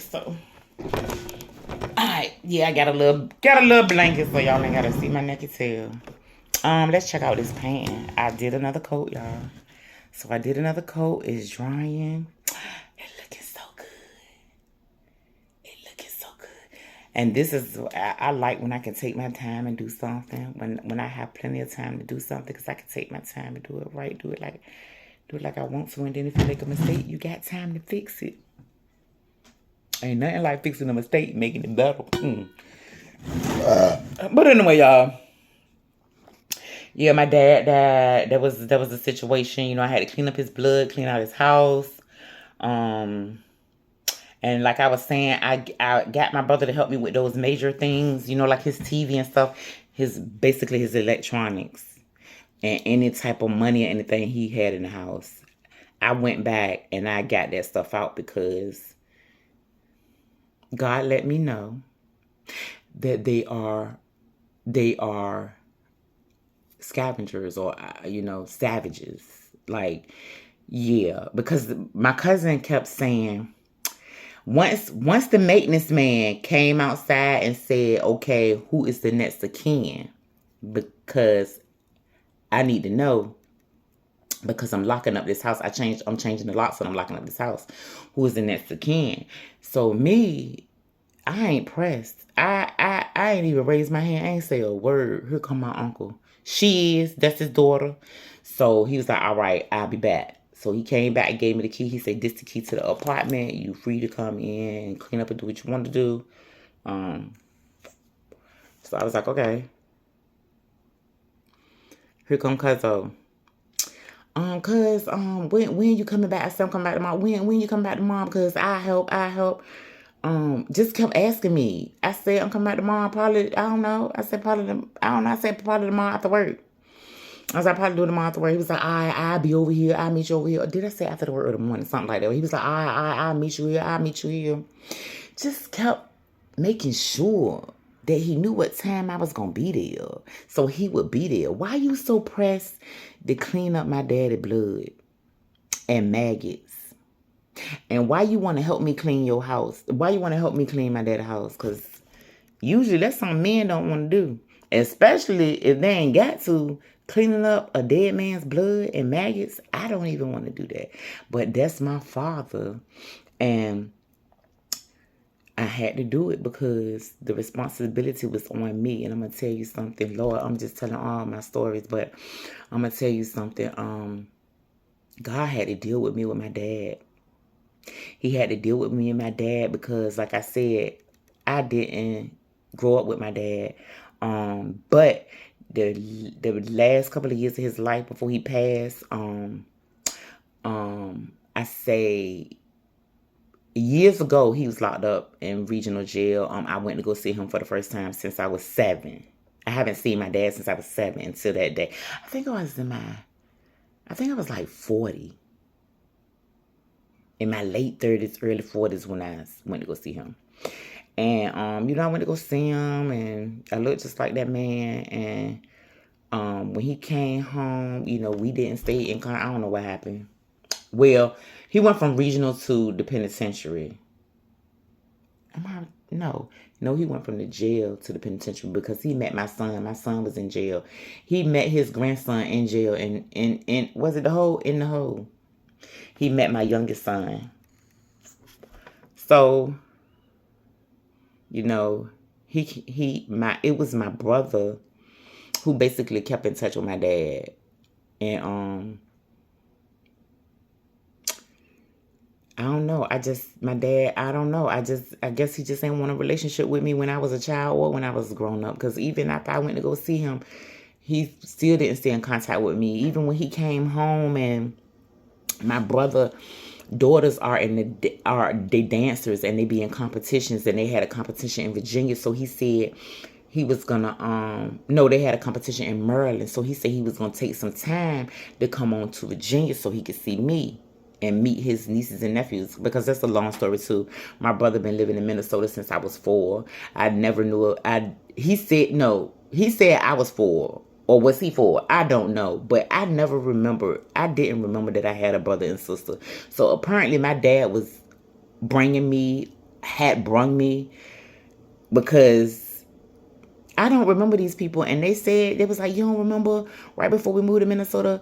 So, alright, yeah, I got a little blanket so y'all ain't gotta see my naked tail. Let's check out this pan. I did another coat, y'all. So I did another coat. It's drying. It's looking so good. And this is, I like when I can take my time and do something. When I have plenty of time to do something, because I can take my time and do it right. Do it like I want to. And then if you make a mistake, you got time to fix it. Ain't nothing like fixing a mistake, making it better. But anyway, y'all. Yeah, my dad died. That was a situation. I had to clean up his blood, clean out his house. And like I was saying, I got my brother to help me with those major things. Like his TV and stuff. Basically his electronics. and any type of money or anything he had in the house. I went back and I got that stuff out because God let me know that they are scavengers, or savages. Like, yeah, because my cousin kept saying, once the maintenance man came outside and said, okay, who is the next of kin, because I need to know, because I'm locking up this house. I'm changing the locks, and I'm locking up this house. Who is the next of kin? So me, I ain't pressed. I ain't even raised my hand. I ain't say a word. Here come my uncle. That's his daughter. So he was like, all right, I'll be back. So he came back and gave me the key. He said, this the key to the apartment. You free to come in and clean up and do what you want to do. So I was like, okay. Here come Cuzzo. Cuz, when you coming back? I said, I'm coming back tomorrow. When you coming back tomorrow? Cuz I help. Just kept asking me. I said, I'm coming back tomorrow. Probably, I don't know. I said, I said, probably tomorrow after work. I was like, probably do it tomorrow after work. He was like, I'll be over here. I'll meet you over here. Did I say after the work or the morning? Something like that. He was like, I'll meet you here. I'll meet you here. Just kept making sure that he knew what time I was going to be there. So he would be there. Why you so pressed to clean up my daddy blood and maggots? And why you want to help me clean your house? Why you want to help me clean my daddy's house? Because usually that's something men don't want to do. Especially if they ain't got to. Cleaning up a dead man's blood and maggots, I don't even want to do that. But that's my father. And I had to do it because the responsibility was on me. And I'm going to tell you something. Lord, I'm just telling all my stories. But I'm going to tell you something. God had to deal with me with my dad. He had to deal with me and my dad because, like I said, I didn't grow up with my dad. But the last couple of years of his life before he passed, I say years ago, he was locked up in regional jail. I went to go see him for the first time since I was 7. I haven't seen my dad since I was 7 until that day. I think I was like 40. In my late 30s, early 40s when I went to go see him. And, I went to go see him, and I looked just like that man. And when he came home, we didn't stay in contact. I don't know what happened. Well, he went from regional to the penitentiary. No, he went from the jail to the penitentiary because he met my son. My son was in jail. He met his grandson in jail, and was it the hole? In the hole. He met my youngest son. So, it was my brother who basically kept in touch with my dad. And I don't know. My dad, I don't know. I guess he just didn't want a relationship with me when I was a child or when I was grown up. Because even after I went to go see him, he still didn't stay in contact with me. Even when he came home, and my brother daughters are they dancers, and they be in competitions, and they had a competition in Virginia. So he said he was gonna no, they had a competition in Maryland. So he said he was gonna take some time to come on to Virginia so he could see me and meet his nieces and nephews, because that's a long story too. My brother been living in Minnesota since I was 4. I never knew he said I was 4. Or was he 4? I don't know. But I didn't remember that I had a brother and sister. So apparently my dad had brung me, because I don't remember these people. And they was like, you don't remember right before we moved to Minnesota,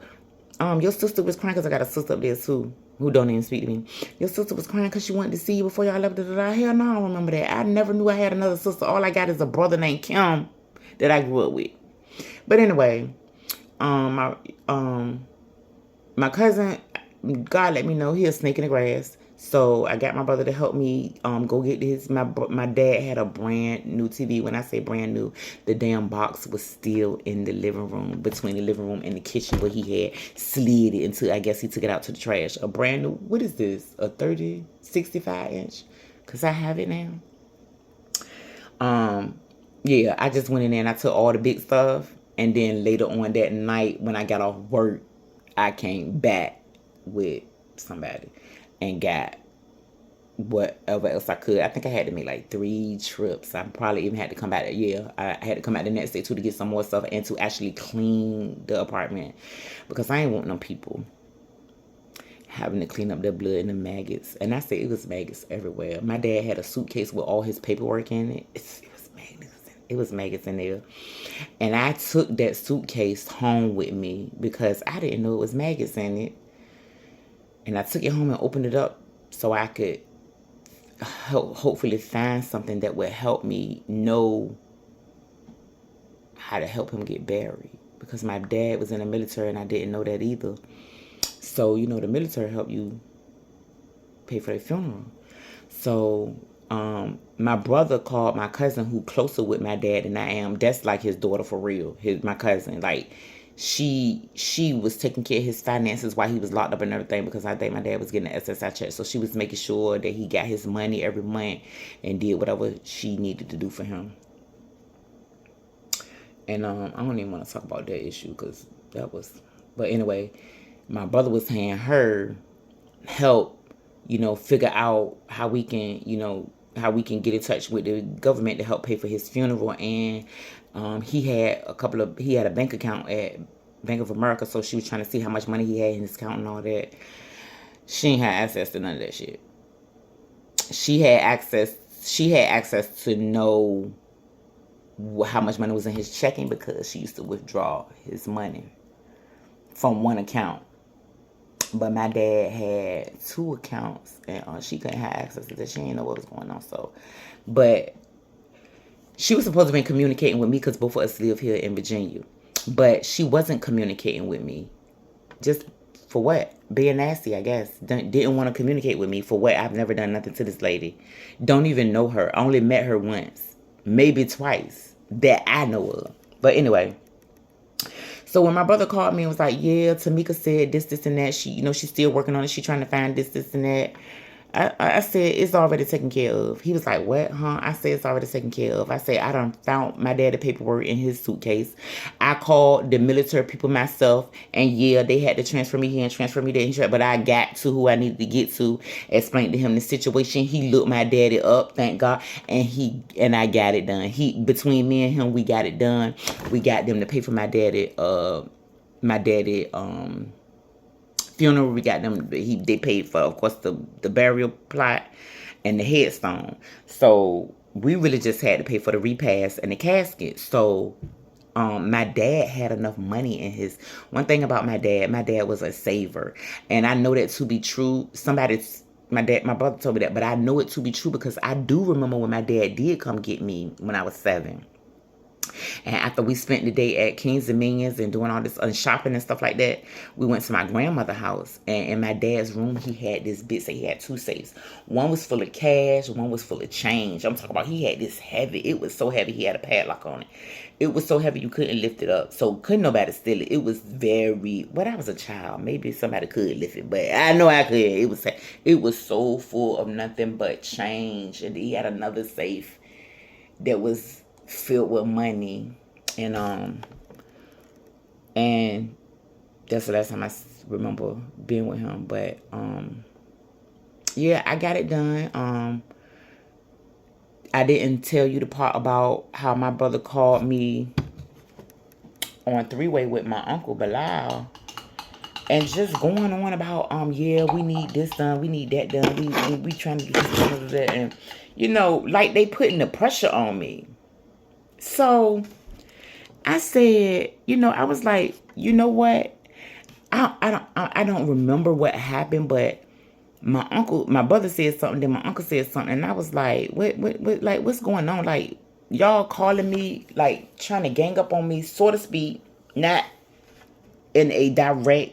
your sister was crying, because I got a sister up there too who don't even speak to me. Your sister was crying because she wanted to see you before y'all left. Hell no, I don't remember that. I never knew I had another sister. All I got is a brother named Kim that I grew up with. But anyway, my cousin, God let me know he a snake in the grass. So I got my brother to help me go get his. My dad had a brand new TV. When I say brand new, the damn box was still in the living room, between the living room and the kitchen, where he had slid it into. I guess he took it out to the trash. A brand new. What is this? A 65 inch? Cause I have it now. Yeah, I just went in there and I took all the big stuff, And then later on that night when I got off work, I came back with somebody and got whatever else I could. I think I had to make like 3 trips. I probably even had to come back. Yeah, I had to come back the next day too to get some more stuff and to actually clean the apartment because I ain't want no people having to clean up their blood and the maggots. And I said it was maggots everywhere. My dad had a suitcase with all his paperwork in it. It was maggots. It was maggots in there. And I took that suitcase home with me because I didn't know it was maggots in it. And I took it home and opened it up so I could hopefully find something that would help me know how to help him get buried. Because my dad was in the military and I didn't know that either. So, you know, the military helped you pay for the funeral. So, my brother called my cousin who closer with my dad than I am. That's like his daughter for real. My cousin. Like, she was taking care of his finances while he was locked up and everything because I think my dad was getting an SSI check. So she was making sure that he got his money every month and did whatever she needed to do for him. And I don't even want to talk about that issue because that was... But anyway, my brother was saying her help, you know, figure out how we can, you know, how we can get in touch with the government to help pay for his funeral. And he had a bank account at Bank of America, so she was trying to see how much money he had in his account and all that. She ain't had access to none of that shit. She had access to know how much money was in his checking because she used to withdraw his money from one account. But my dad had 2 accounts and she couldn't have access to that. She didn't know what was going on. So, but she was supposed to be communicating with me because both of us live here in Virginia. But she wasn't communicating with me. Just for what? Being nasty, I guess. Didn't want to communicate with me for what? I've never done nothing to this lady. Don't even know her. I only met her once. Maybe twice. That I know of. But anyway. So when my brother called me and was like, yeah, Tamika said this, and that. She, you know, she's still working on it. She's trying to find this, and that. I said, it's already taken care of. He was like, what, huh? I said, it's already taken care of. I said, I done found my daddy paperwork in his suitcase. I called the military people myself, and yeah, they had to transfer me here and transfer me there. But I got to who I needed to get to, explained to him the situation. He looked my daddy up, thank God, and I got it done. Between me and him, we got it done. We got them to pay for my daddy, funeral. We got them. They paid for, of course, the burial plot and the headstone. So we really just had to pay for the repast and the casket. So my dad had enough money in his... One thing about my dad was a saver, and I know that to be true. My brother told me that, but I know it to be true because I do remember when my dad did come get me when I was 7. And after we spent the day at Kings Dominions and doing all this shopping and stuff like that, we went to my grandmother's house. And in my dad's room, he had this bit. So he had 2 safes. One was full of cash. One was full of change. I'm talking about he had this heavy. It was so heavy. He had a padlock on it. It was so heavy you couldn't lift it up. So couldn't nobody steal it. It was very... When I was a child, maybe somebody could lift it. But I know I could. It was so full of nothing but change. And he had another safe that was filled with money, and that's the last time I remember being with him. But yeah, I got it done. I didn't tell you the part about how my brother called me on 3-way with my uncle Bilal, and just going on about yeah, we need this done, we need that done, we trying to get this done, that, and you know, like they putting the pressure on me. So I said, you know, I was like, you know what? I don't remember what happened, but my brother said something, then my uncle said something, and I was like, what, like, what's going on? Like, y'all calling me, like, trying to gang up on me, so to speak, not in a direct,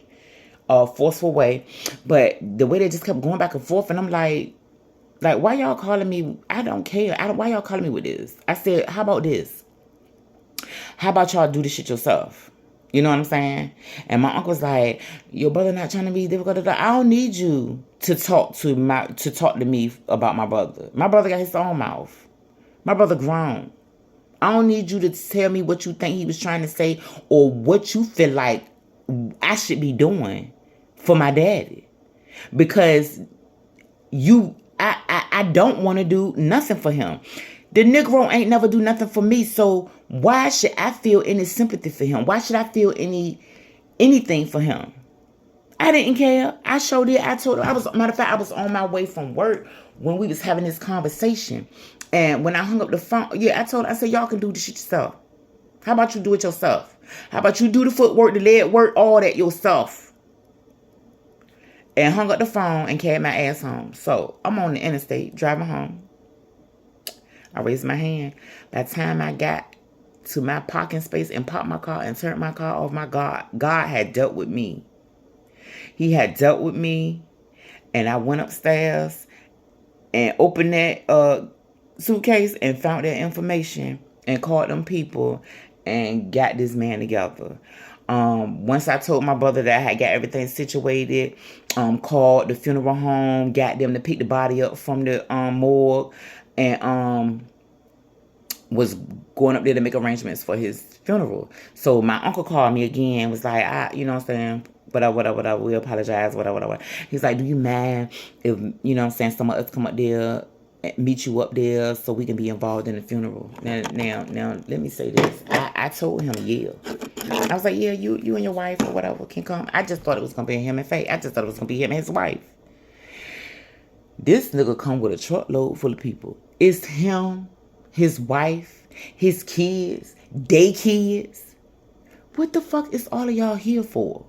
forceful way, but the way they just kept going back and forth, and I'm like, why y'all calling me? I don't care. Why y'all calling me with this? I said, how about this? How about y'all do this shit yourself? You know what I'm saying? And my uncle was like, your brother not trying to be difficult. I don't need you to talk to me about my brother. My brother got his own mouth. My brother grown. I don't need you to tell me what you think he was trying to say or what you feel like I should be doing for my daddy. Because I don't want to do nothing for him. The Negro ain't never do nothing for me, so why should I feel any sympathy for him? Why should I feel anything for him? I didn't care. I showed it. I told him. Matter of fact, I was on my way from work when we was having this conversation. And when I hung up the phone, I said, y'all can do this shit yourself. How about you do it yourself? How about you do the footwork, the leg work, all that yourself? And hung up the phone and carried my ass home. So I'm on the interstate driving home. I raised my hand. By the time I got to my parking space and parked my car and turned my car off, my God had dealt with me. He had dealt with me. And I went upstairs and opened that suitcase and found that information and called them people and got this man together. Once I told my brother that I had got everything situated, called the funeral home, got them to pick the body up from the morgue, and was going up there to make arrangements for his funeral. So my uncle called me again, was like, you know what I'm saying, whatever, we apologize, whatever. He's like, do you mind if, you know what I'm saying, someone else come up there, meet you up there so we can be involved in the funeral? Now, let me say this. I told him, yeah. I was like, yeah, you and your wife or whatever can come. I just thought it was going to be him and Faye. I just thought it was going to be him and his wife. This nigga come with a truckload full of people. It's him, his wife, his kids, they kids. What the fuck is all of y'all here for?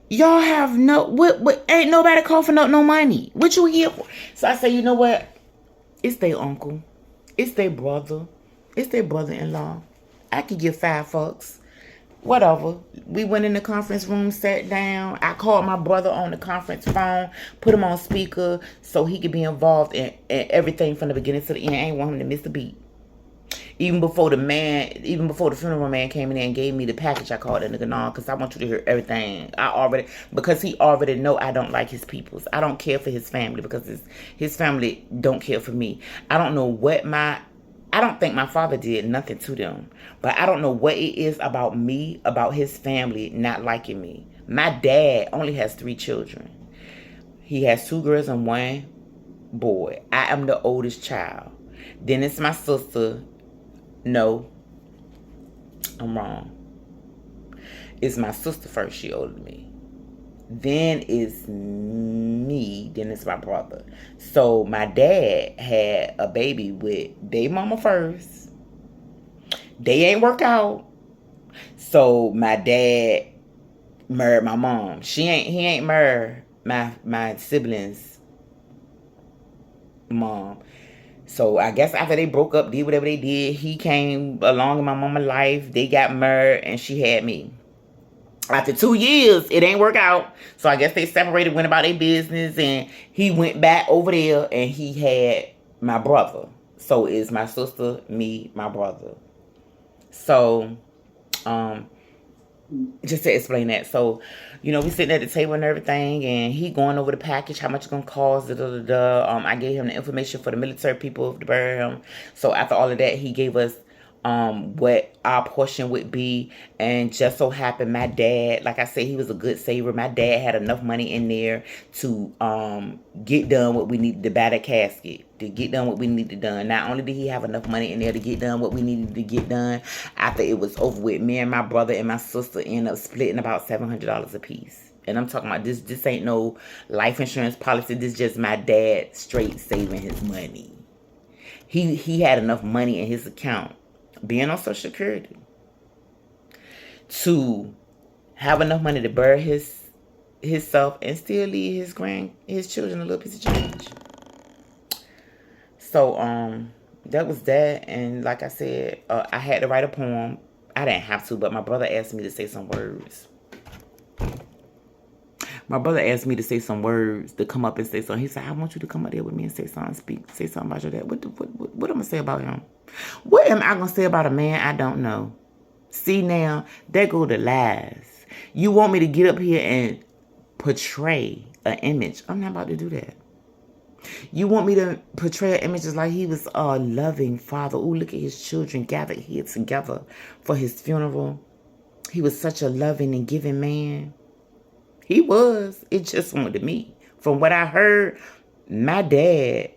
Y'all have ain't nobody coughing up no money. What you here for? So I say, you know what? It's their uncle. It's their brother. It's their brother-in-law. I could give 5 fucks. Whatever. We went in the conference room, sat down. I called my brother on the conference phone, put him on speaker so he could be involved in everything from the beginning to the end. I ain't want him to miss a beat. Even before the funeral man came in there and gave me the package, I called that nigga no, because I want you to hear everything. Because he already know I don't like his peoples. I don't care for his family because his family don't care for me. I don't think my father did nothing to them. But I don't know what it is about me, about his family not liking me. My dad only has 3 children. He has 2 girls and 1 boy. I am the oldest child. Then it's my sister. No, I'm wrong. It's my sister first. She older than me. Then it's me. Then it's my brother. So my dad had a baby with their mama first. They ain't work out. So my dad married my mom. He ain't married my siblings' mom. So I guess after they broke up, did whatever they did, he came along in my mama's life. They got married and she had me. After 2 years, it ain't work out. So I guess they separated, went about their business, and he went back over there and he had my brother. So it's my sister, me, my brother. So, just to explain that. So, you know, we sitting at the table and everything, and he going over the package, how much it's gonna cost, I gave him the information for the military people to bury him. So after all of that, he gave us what our portion would be. And just so happened, my dad, like I said, he was a good saver. My dad had enough money in there to get done what we needed to buy the casket, to get done what we needed done. Not only did he have enough money in there to get done what we needed to get done, after it was over with, me and my brother and my sister ended up splitting about $700 a piece. And I'm talking about this ain't no life insurance policy. This just my dad straight saving his money. He had enough money in his account, being on Social Security, to have enough money to bury himself and still leave his children a little piece of change. So that was that. And like I said, I had to write a poem. I didn't have to, but my brother asked me to say some words. My brother asked me to say some words, to come up and say something. He said, I want you to come up there with me and say something, say something about your dad. What am I going to say about him? What am I going to say about a man I don't know? See now, there go the lies. You want me to get up here and portray an image. I'm not about to do that. You want me to portray images like he was a loving father. Oh, look at his children gathered here together for his funeral. He was such a loving and giving man. He was. It just wasn't to me. From what I heard, my dad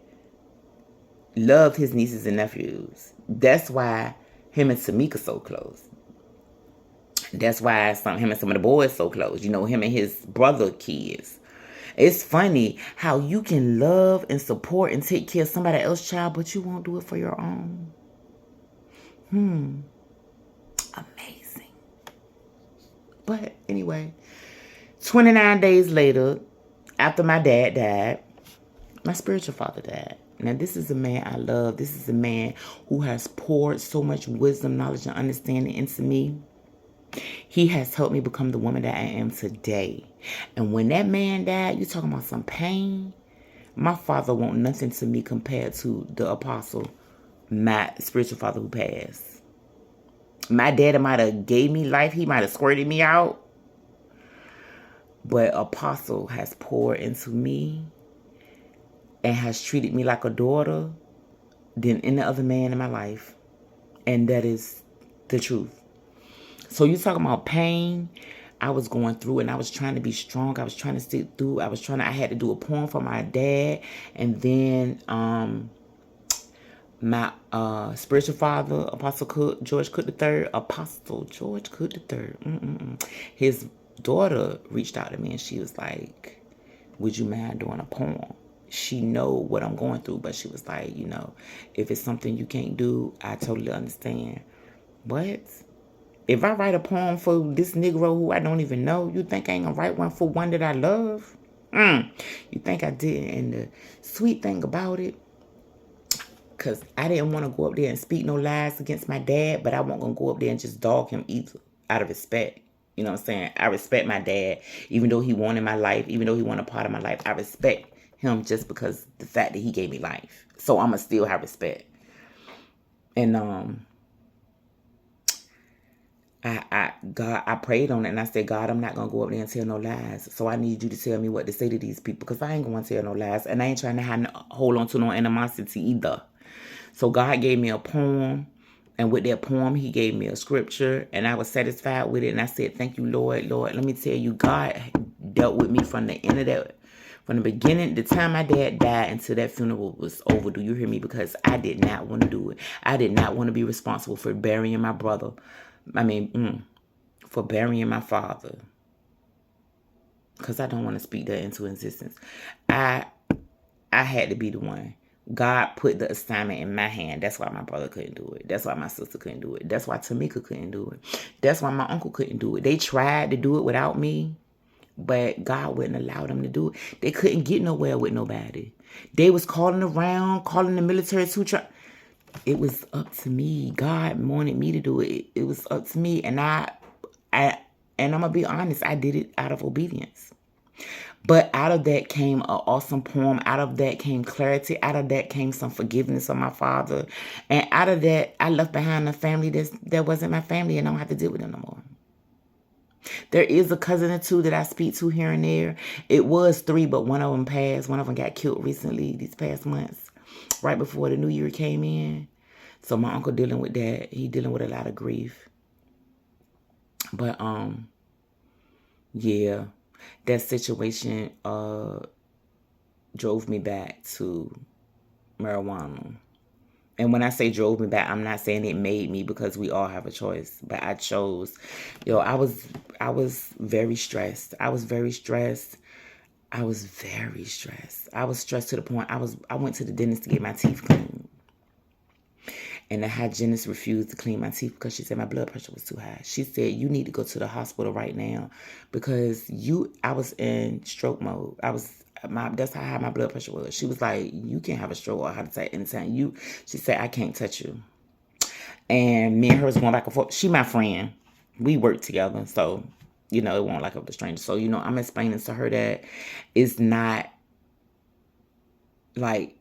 loved his nieces and nephews. That's why him and Tamika so close. That's why him and some of the boys so close. You know, him and his brother kids. It's funny how you can love and support and take care of somebody else's child, but you won't do it for your own. Amazing. But anyway, 29 days later, after my dad died, my spiritual father died. Now, this is a man I love. This is a man who has poured so much wisdom, knowledge, and understanding into me. He has helped me become the woman that I am today. And when that man died, you talking about some pain. My father won't nothing to me compared to the apostle, my spiritual father who passed. My daddy might have gave me life. He might have squirted me out. But apostle has poured into me and has treated me like a daughter than any other man in my life. And that is the truth. So you talking about pain. I was going through and I was trying to be strong. I was trying to stick through. I had to do a poem for my dad. And then my spiritual father, Apostle George Cook III, his daughter reached out to me and she was like, would you mind doing a poem? She know what I'm going through, but she was like, you know, if it's something you can't do, I totally understand. But if I write a poem for this Negro who I don't even know, you think I ain't gonna write one for one that I love? You think I did? And the sweet thing about it, because I didn't want to go up there and speak no lies against my dad, but I wasn't going to go up there and just dog him either, out of respect. You know what I'm saying? I respect my dad, even though he wanted my life, even though he wanted a part of my life. I respect him just because the fact that he gave me life. So I'm going to still have respect. And I prayed on it and I said, God, I'm not going to go up there and tell no lies. So I need you to tell me what to say to these people because I ain't going to tell no lies. And I ain't trying to hold on to no animosity either. So God gave me a poem. And with that poem, he gave me a scripture. And I was satisfied with it. And I said, thank you, Lord. Lord, let me tell you, God dealt with me from the end of that. From the beginning, the time my dad died until that funeral was over. Do you hear me? Because I did not want to do it. I did not want to be responsible for burying my brother. For burying my father. Because I don't want to speak that into existence. I had to be the one. God put the assignment in my hand. That's why my brother couldn't do it. That's why my sister couldn't do it. That's why Tamika couldn't do it. That's why my uncle couldn't do it. They tried to do it without me, but God wouldn't allow them to do it. They couldn't get nowhere with nobody. They was calling around, calling the military to it was up to me. God wanted me to do it. It was up to me. And and I'm going to be honest, I did it out of obedience. But out of that came an awesome poem. Out of that came clarity. Out of that came some forgiveness of my father. And out of that, I left behind a family that wasn't my family and I don't have to deal with them no more. There is a cousin or two that I speak to here and there. It was 3, but one of them passed. One of them got killed recently these past months, right before the new year came in. So my uncle dealing with that. He dealing with a lot of grief. But, yeah. That situation drove me back to marijuana. And when I say drove me back, I'm not saying it made me because we all have a choice. But I chose. I was very stressed. I was stressed to the point I went to the dentist to get my teeth cleaned. And the hygienist refused to clean my teeth because she said my blood pressure was too high. She said, you need to go to the hospital right now because I was in stroke mode. That's how high my blood pressure was. She was like, you can't have a stroke or a heart attack anytime. She said, I can't touch you. And me and her was going back and forth. She my friend. We work together. So, it won't like up the stranger. So, I'm explaining to her that it's not like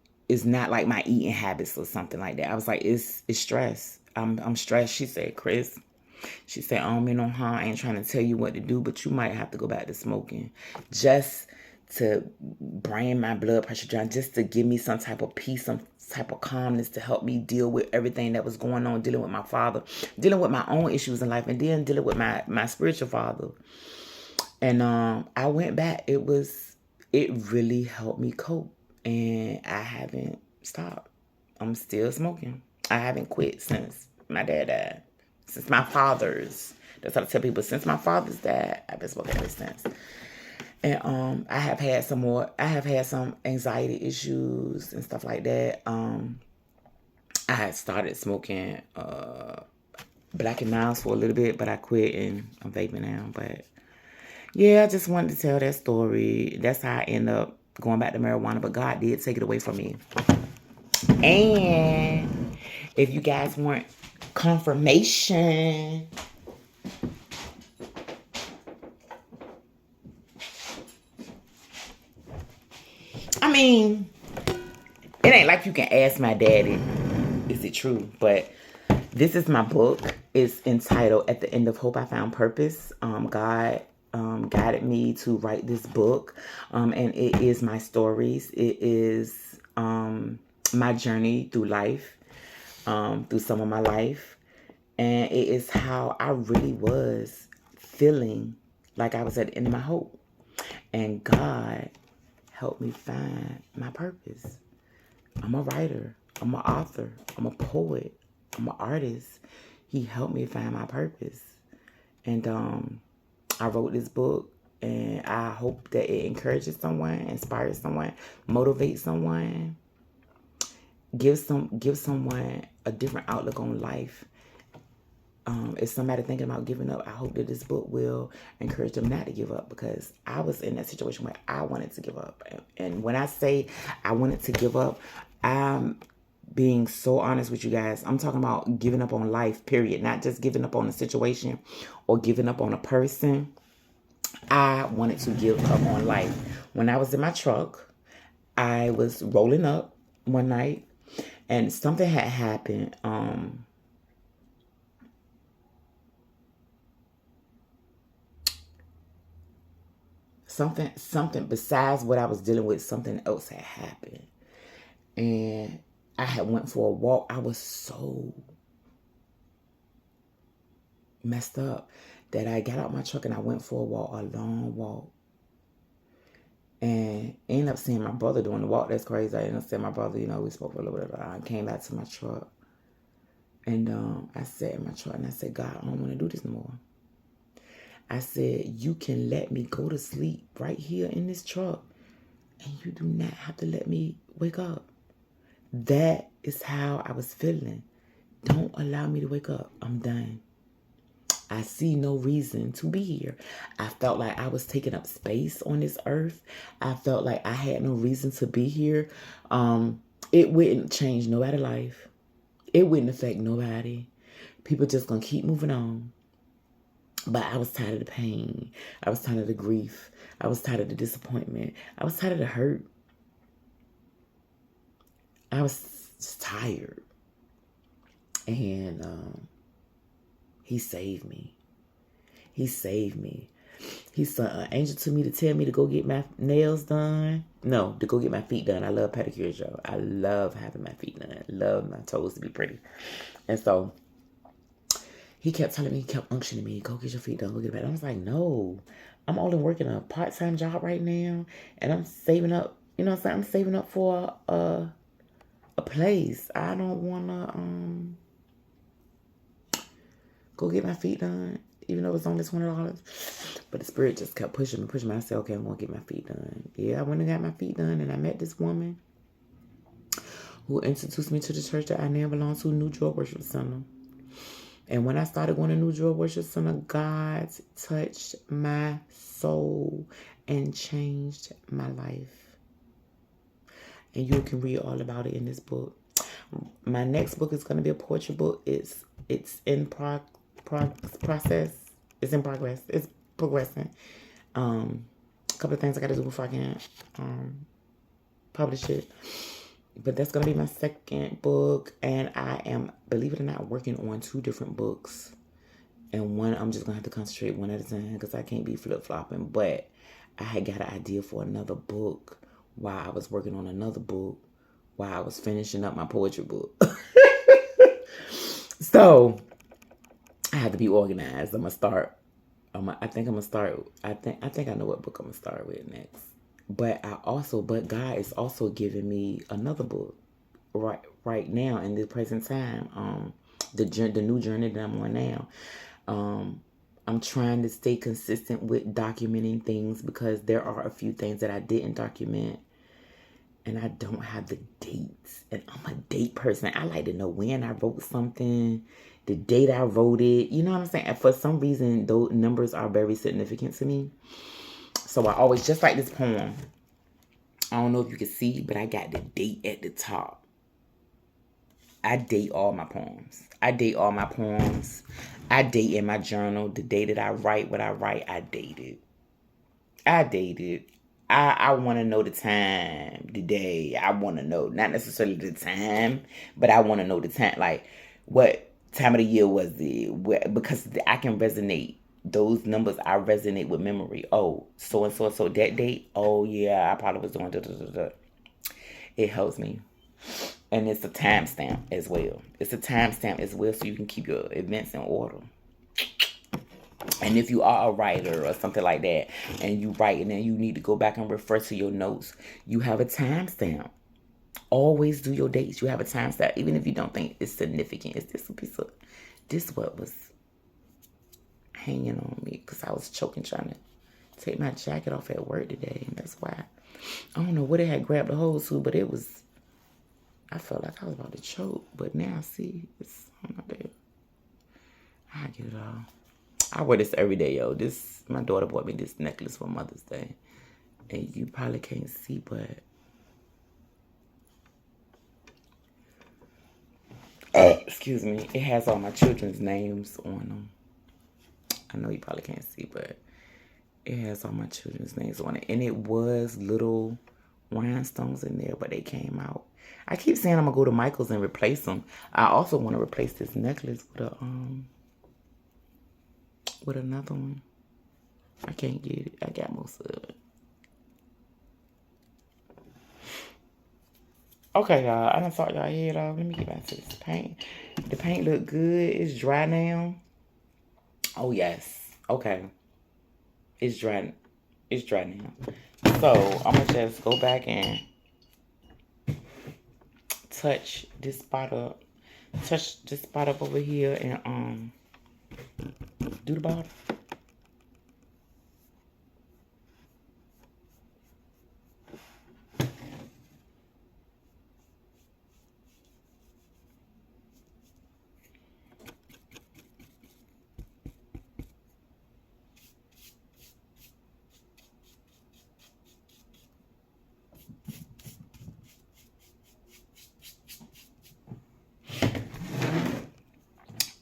my eating habits or something like that. I was like, it's stress. I'm stressed. She said, Chris, I don't mean no harm. I ain't trying to tell you what to do, but you might have to go back to smoking just to bring my blood pressure down, just to give me some type of peace, some type of calmness to help me deal with everything that was going on, dealing with my father, dealing with my own issues in life, and then dealing with my spiritual father. And I went back. It really helped me cope, and I haven't stopped. I'm still smoking. I haven't quit since my dad died. Since my father's. That's what I tell people. Since my father's died, I've been smoking ever since. And I have had some anxiety issues and stuff like that. I had started smoking Black and Miles for a little bit, but I quit and I'm vaping now. But yeah, I just wanted to tell that story. That's how I end up going back to marijuana, but God did take it away from me. And if you guys want confirmation, I mean, it ain't like you can ask my daddy, is it true? But this is my book. It's entitled At the End of Hope, I Found Purpose. God guided me to write this book. And it is my stories. It is my journey through life, through some of my life. And it is how I really was feeling like I was at the end of my hope. And God helped me find my purpose. I'm a writer. I'm an author. I'm a poet. I'm an artist. He helped me find my purpose. And I wrote this book, and I hope that it encourages someone, inspires someone, motivates someone, gives someone a different outlook on life. If somebody thinking about giving up, I hope that this book will encourage them not to give up, because I was in that situation where I wanted to give up. And when I say I wanted to give up, I'm being so honest with you guys. I'm talking about giving up on life, period. Not just giving up on a situation or giving up on a person. I wanted to give up on life. When I was in my truck, I was rolling up one night, and something had happened. Something besides what I was dealing with, something else had happened. And I had went for a walk. I was so messed up that I got out my truck and I went for a walk, a long walk. And ended up seeing my brother doing the walk. That's crazy. I ended up seeing my brother, we spoke for a little bit. I came back to my truck. And I sat in my truck and I said, God, I don't want to do this no more. I said, you can let me go to sleep right here in this truck, and you do not have to let me wake up. That is how I was feeling. Don't allow me to wake up. I'm done. I see no reason to be here. I felt like I was taking up space on this earth. I felt like I had no reason to be here. It wouldn't change nobody's life. It wouldn't affect nobody. People just gonna keep moving on. But I was tired of the pain. I was tired of the grief. I was tired of the disappointment. I was tired of the hurt. I was just tired. And he saved me. He saved me. He sent an angel to me to tell me to go get my nails done. No, to go get my feet done. I love pedicures, y'all. I love having my feet done. I love my toes to be pretty. And so he kept telling me, he kept unctioning me, go get your feet done, go get it back. I was like, no, I'm only working a part-time job right now, and I'm saving up, I'm saving up for a place. I don't want to go get my feet done, even though it's only $20. But the spirit just kept pushing me. I said, okay, I'm going to get my feet done. Yeah, I went and got my feet done, and I met this woman who introduced me to the church that I now belong to, New Joy Worship Center. And when I started going to New Joy Worship Center, God touched my soul and changed my life. And you can read all about it in this book. My next book is going to be a poetry book. It's in process. It's in progress. It's progressing. A couple of things I got to do before I can publish it. But that's going to be my second book. And I am, believe it or not, working on 2 different books. And one, I'm just going to have to concentrate one at a time because I can't be flip-flopping. But I had got an idea for another book while I was working on another book while I was finishing up my poetry book. So I have to be organized. I think I know what book I'm gonna start with next. But God is also giving me another book right now in the present time. The new journey that I'm on now. I'm trying to stay consistent with documenting things because there are a few things that I didn't document and I don't have the dates. And I'm a date person. I like to know when I wrote something, the date I wrote it. You know what I'm saying? And for some reason, those numbers are very significant to me. So I always, just like this poem, I don't know if you can see, but I got the date at the top. I date all my poems. I date in my journal. The day that I write what I write, I date it. I want to know the time, the day. I want to know, not necessarily the time, but I want to know the time. Like, what time of the year was it? Because I can resonate. Those numbers, I resonate with memory. Oh, so and so that date. Oh, yeah, I probably was doing da. It helps me. And it's a timestamp as well. So you can keep your events in order. And if you are a writer or something like that, and you write and then you need to go back and refer to your notes, you have a timestamp. Always do your dates. You have a timestamp, even if you don't think it's significant. Is this a piece of this? What was hanging on me because I was choking trying to take my jacket off at work today, and that's why I don't know what it had grabbed a hold to, but it was. I felt like I was about to choke, but now I see it's on my bed. I get it all. I wear this every day, yo. My daughter bought me this necklace for Mother's Day. And you probably can't see, but excuse me, it has all my children's names on them. I know you probably can't see, but it has all my children's names on it. And it was little rhinestones in there, but they came out. I keep saying I'm gonna go to Michael's and replace them. I also want to replace this necklace with another one. I can't get it. I got most of it. Okay, y'all. I done talked y'all head off. Let me get back to this paint. The paint look good. It's dry now. Oh, yes. Okay. It's dry. It's dry now. So, I'm going to just go back and touch this spot up. Touch this spot up over here and do the bottom.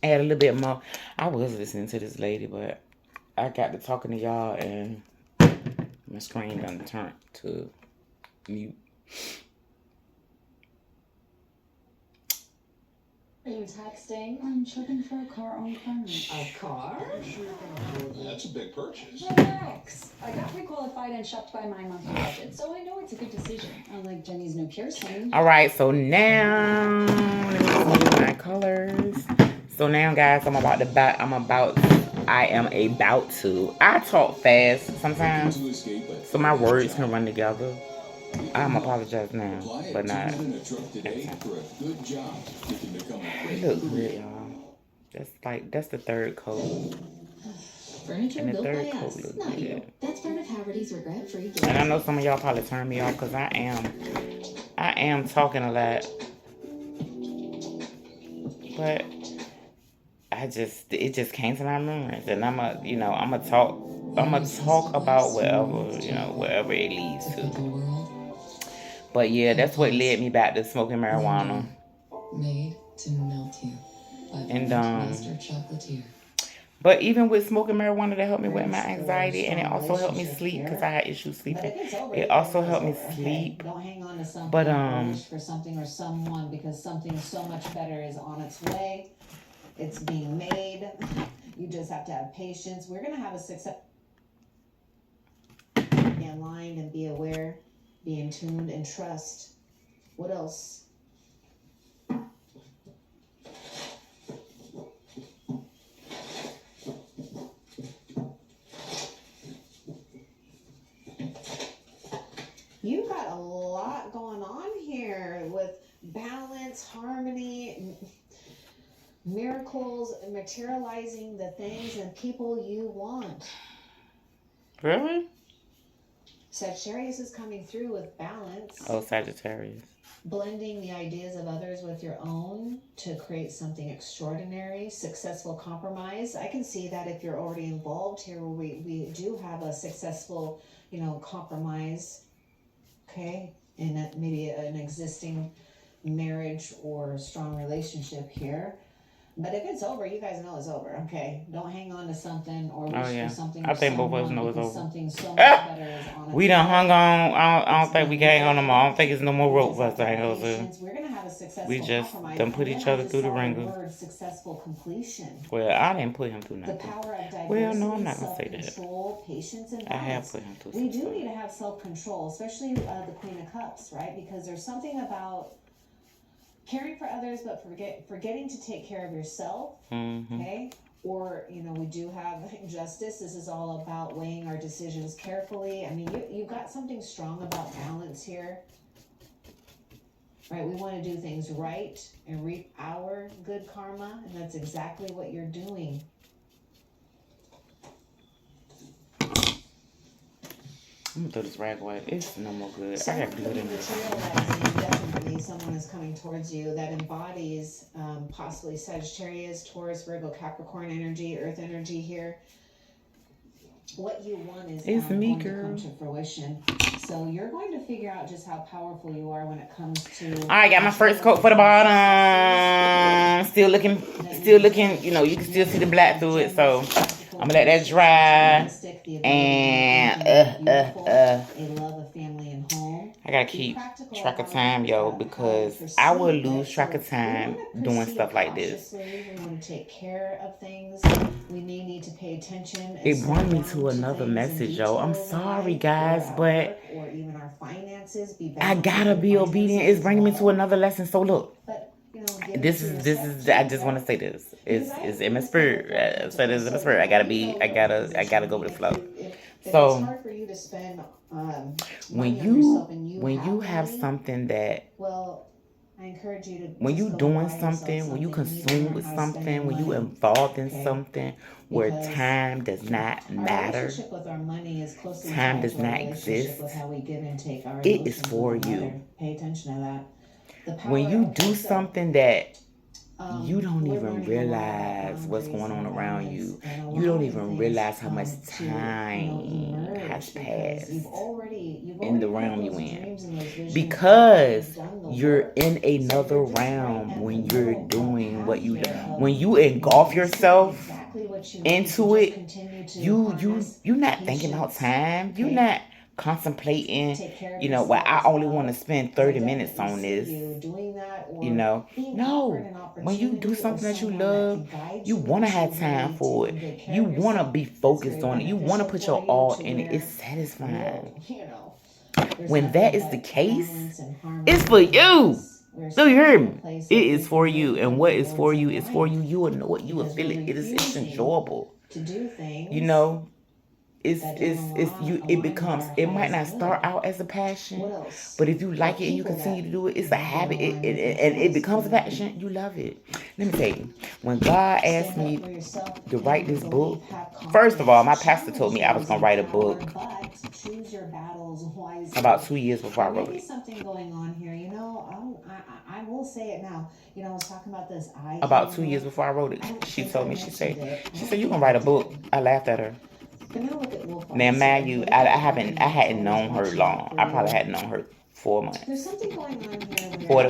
Add a little bit more. I was listening to this lady, but I got to talking to y'all and my screen done turned to mute. Are you texting? I'm shopping for a car on Carnage. A car? That's a big purchase. Relax. I got pre-qualified and shopped by my monthly budget, so I know it's a good decision. Unlike Jenny's new piercing. All right, so now let me see my colors. So now, guys, I talk fast sometimes, so my words can run together. I'm apologize now, but not. It look good, y'all. That's the third coat. Furniture And the built third by coat us, look not good. you. That's part of Haverty's regret-free. And I know some of y'all probably turn me off because I am talking a lot. But it just came to my remembrance, and I'ma talk about wherever it leads to. But yeah, that's what led me back to smoking marijuana. Made to melt you. And but even with smoking marijuana, that helped me with my anxiety, and it also helped me sleep because I had issues sleeping. It also helped me sleep. Don't hang on to something But for something or someone, because something so much better is on its way. It's being made. You just have to have patience. We're gonna have a success. aligned and be aware, be in tune and trust. What else? You got a lot going on here with balance, harmony, miracles, materializing the things and people you want. Really? Sagittarius is coming through with balance. Oh, Sagittarius. Blending the ideas of others with your own to create something extraordinary, successful compromise. I can see that if you're already involved here, we do have a successful, compromise, okay, in maybe an existing marriage or strong relationship here. But if it's over, you guys know it's over, okay? Don't hang on to something or wish for something. I think both of us know it's over. Something so much better is on its We done way. hung on. I don't think we can hang on no more. I don't think it's no more rope for us to hang on to. We're gonna have a successful We just compromise. done put And each then I other just through the saw ringer. word successful completion. Well, I didn't put him through The nothing. power of diversity, Well, no, I'm not gonna say that. self-control, patience, and I have balance. put him through We do something. need to have self-control, especially the Queen of Cups, right? Because there's something about caring for others, but forgetting to take care of yourself. Okay, or we do have justice. This is all about weighing our decisions carefully. I mean, you've got something strong about balance here, right? We want to do things right and reap our good karma, and that's exactly what you're doing. I'm gonna throw this rag away. It's no more good. I Someone got could blood be in this. materializing. Definitely, someone is coming towards you that embodies possibly Sagittarius, Taurus, Virgo, Capricorn energy, Earth energy here. What you want is It's me, going girl. to come to fruition. So you're going to figure out just how powerful you are when it comes to. I got my first coat for the bottom. Still looking. You can still see the black through it. So I'm gonna let that dry. And a love of family and home. I gotta keep track of time, yo, because I will lose track of time doing stuff like this. We want to take care of things. We may need to pay attention. It brought me to another message, yo. I'm sorry, guys, but or even our finances. I gotta be obedient. It's bringing me to another lesson. So look, this is. I just want to say this. It's in my spirit. I said it's in my spirit. I gotta go with the flow. So when you have something that, I encourage you to. when you doing something, when you consume with something, when you involved in something where time does not matter, time does not exist, it is for you. Pay attention to that. When you do something that you don't even realize what's going on around you, you don't even realize how much time has passed in the realm you're in, because you're in another realm when you're doing what you do. When you engulf yourself into it, you're not thinking about time. You're not contemplating, well, I only want to spend 30 minutes on this. No. When you do something that you love, you want to have time for it. You want to be focused on it. You want to put your all in it. It's satisfying. When that is the case, it's for you. Do you hear me? It is for you. And what is for you is for you. You will know it. You will feel it. It's enjoyable. It might not start out as a passion, but if you like it and you continue to do it, it's a habit, and it becomes a passion. You love it. Let me tell you, when God asked me to write this book, first of all, my pastor told me I was going to write a book about 2 years before I wrote it. Something going on here, I will say it now. I was talking about this. About 2 years before I wrote it, she told me, she said, you can write a book. I laughed at her. Now, mind you, I hadn't known her long. I probably hadn't known her 4 months. There's something going on here.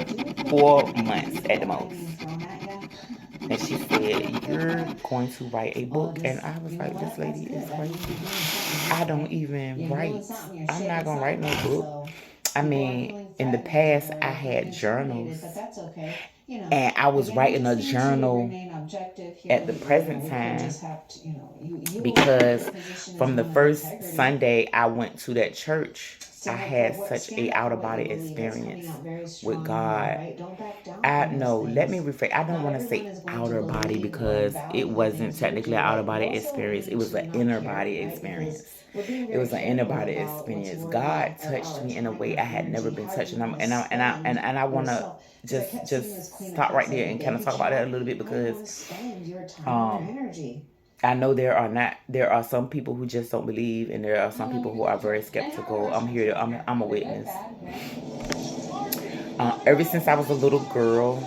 4 months at the most. And she said, you're going to write a book. And I was like, this lady is crazy. I don't even write. I'm not going to write no book. I mean, in the past, I had journals. you know, And I was again, writing we a just need to journal remain objective here. at the present We time just have to, you because are in a position as from the one of first integrity. Sunday I went to that church, I Stand up had for what- such stand a up for out of what body you believe. It's coming experience out very with strong in you, God. right? Don't back down I from those know, let me things. rephrase. I don't Not want to everyone say is going to outer body believe or because value it the wasn't things you technically do, an outer but body you also experience. It need was to an not inner care, body right? experience. Because we're being It very was an inner careful body about what's experience. worthy God of touched our me in a time, way our I had never energy. been How touched, do you and I want to yourself? Because I kept seeing this just Queen of stop right Cups there as a and kind of baby talk about that a child. little bit How you because want to spend your time and your energy. I know there are some people who just don't believe, and there are some people who are very skeptical. I'm a witness. Ever since I was a little girl,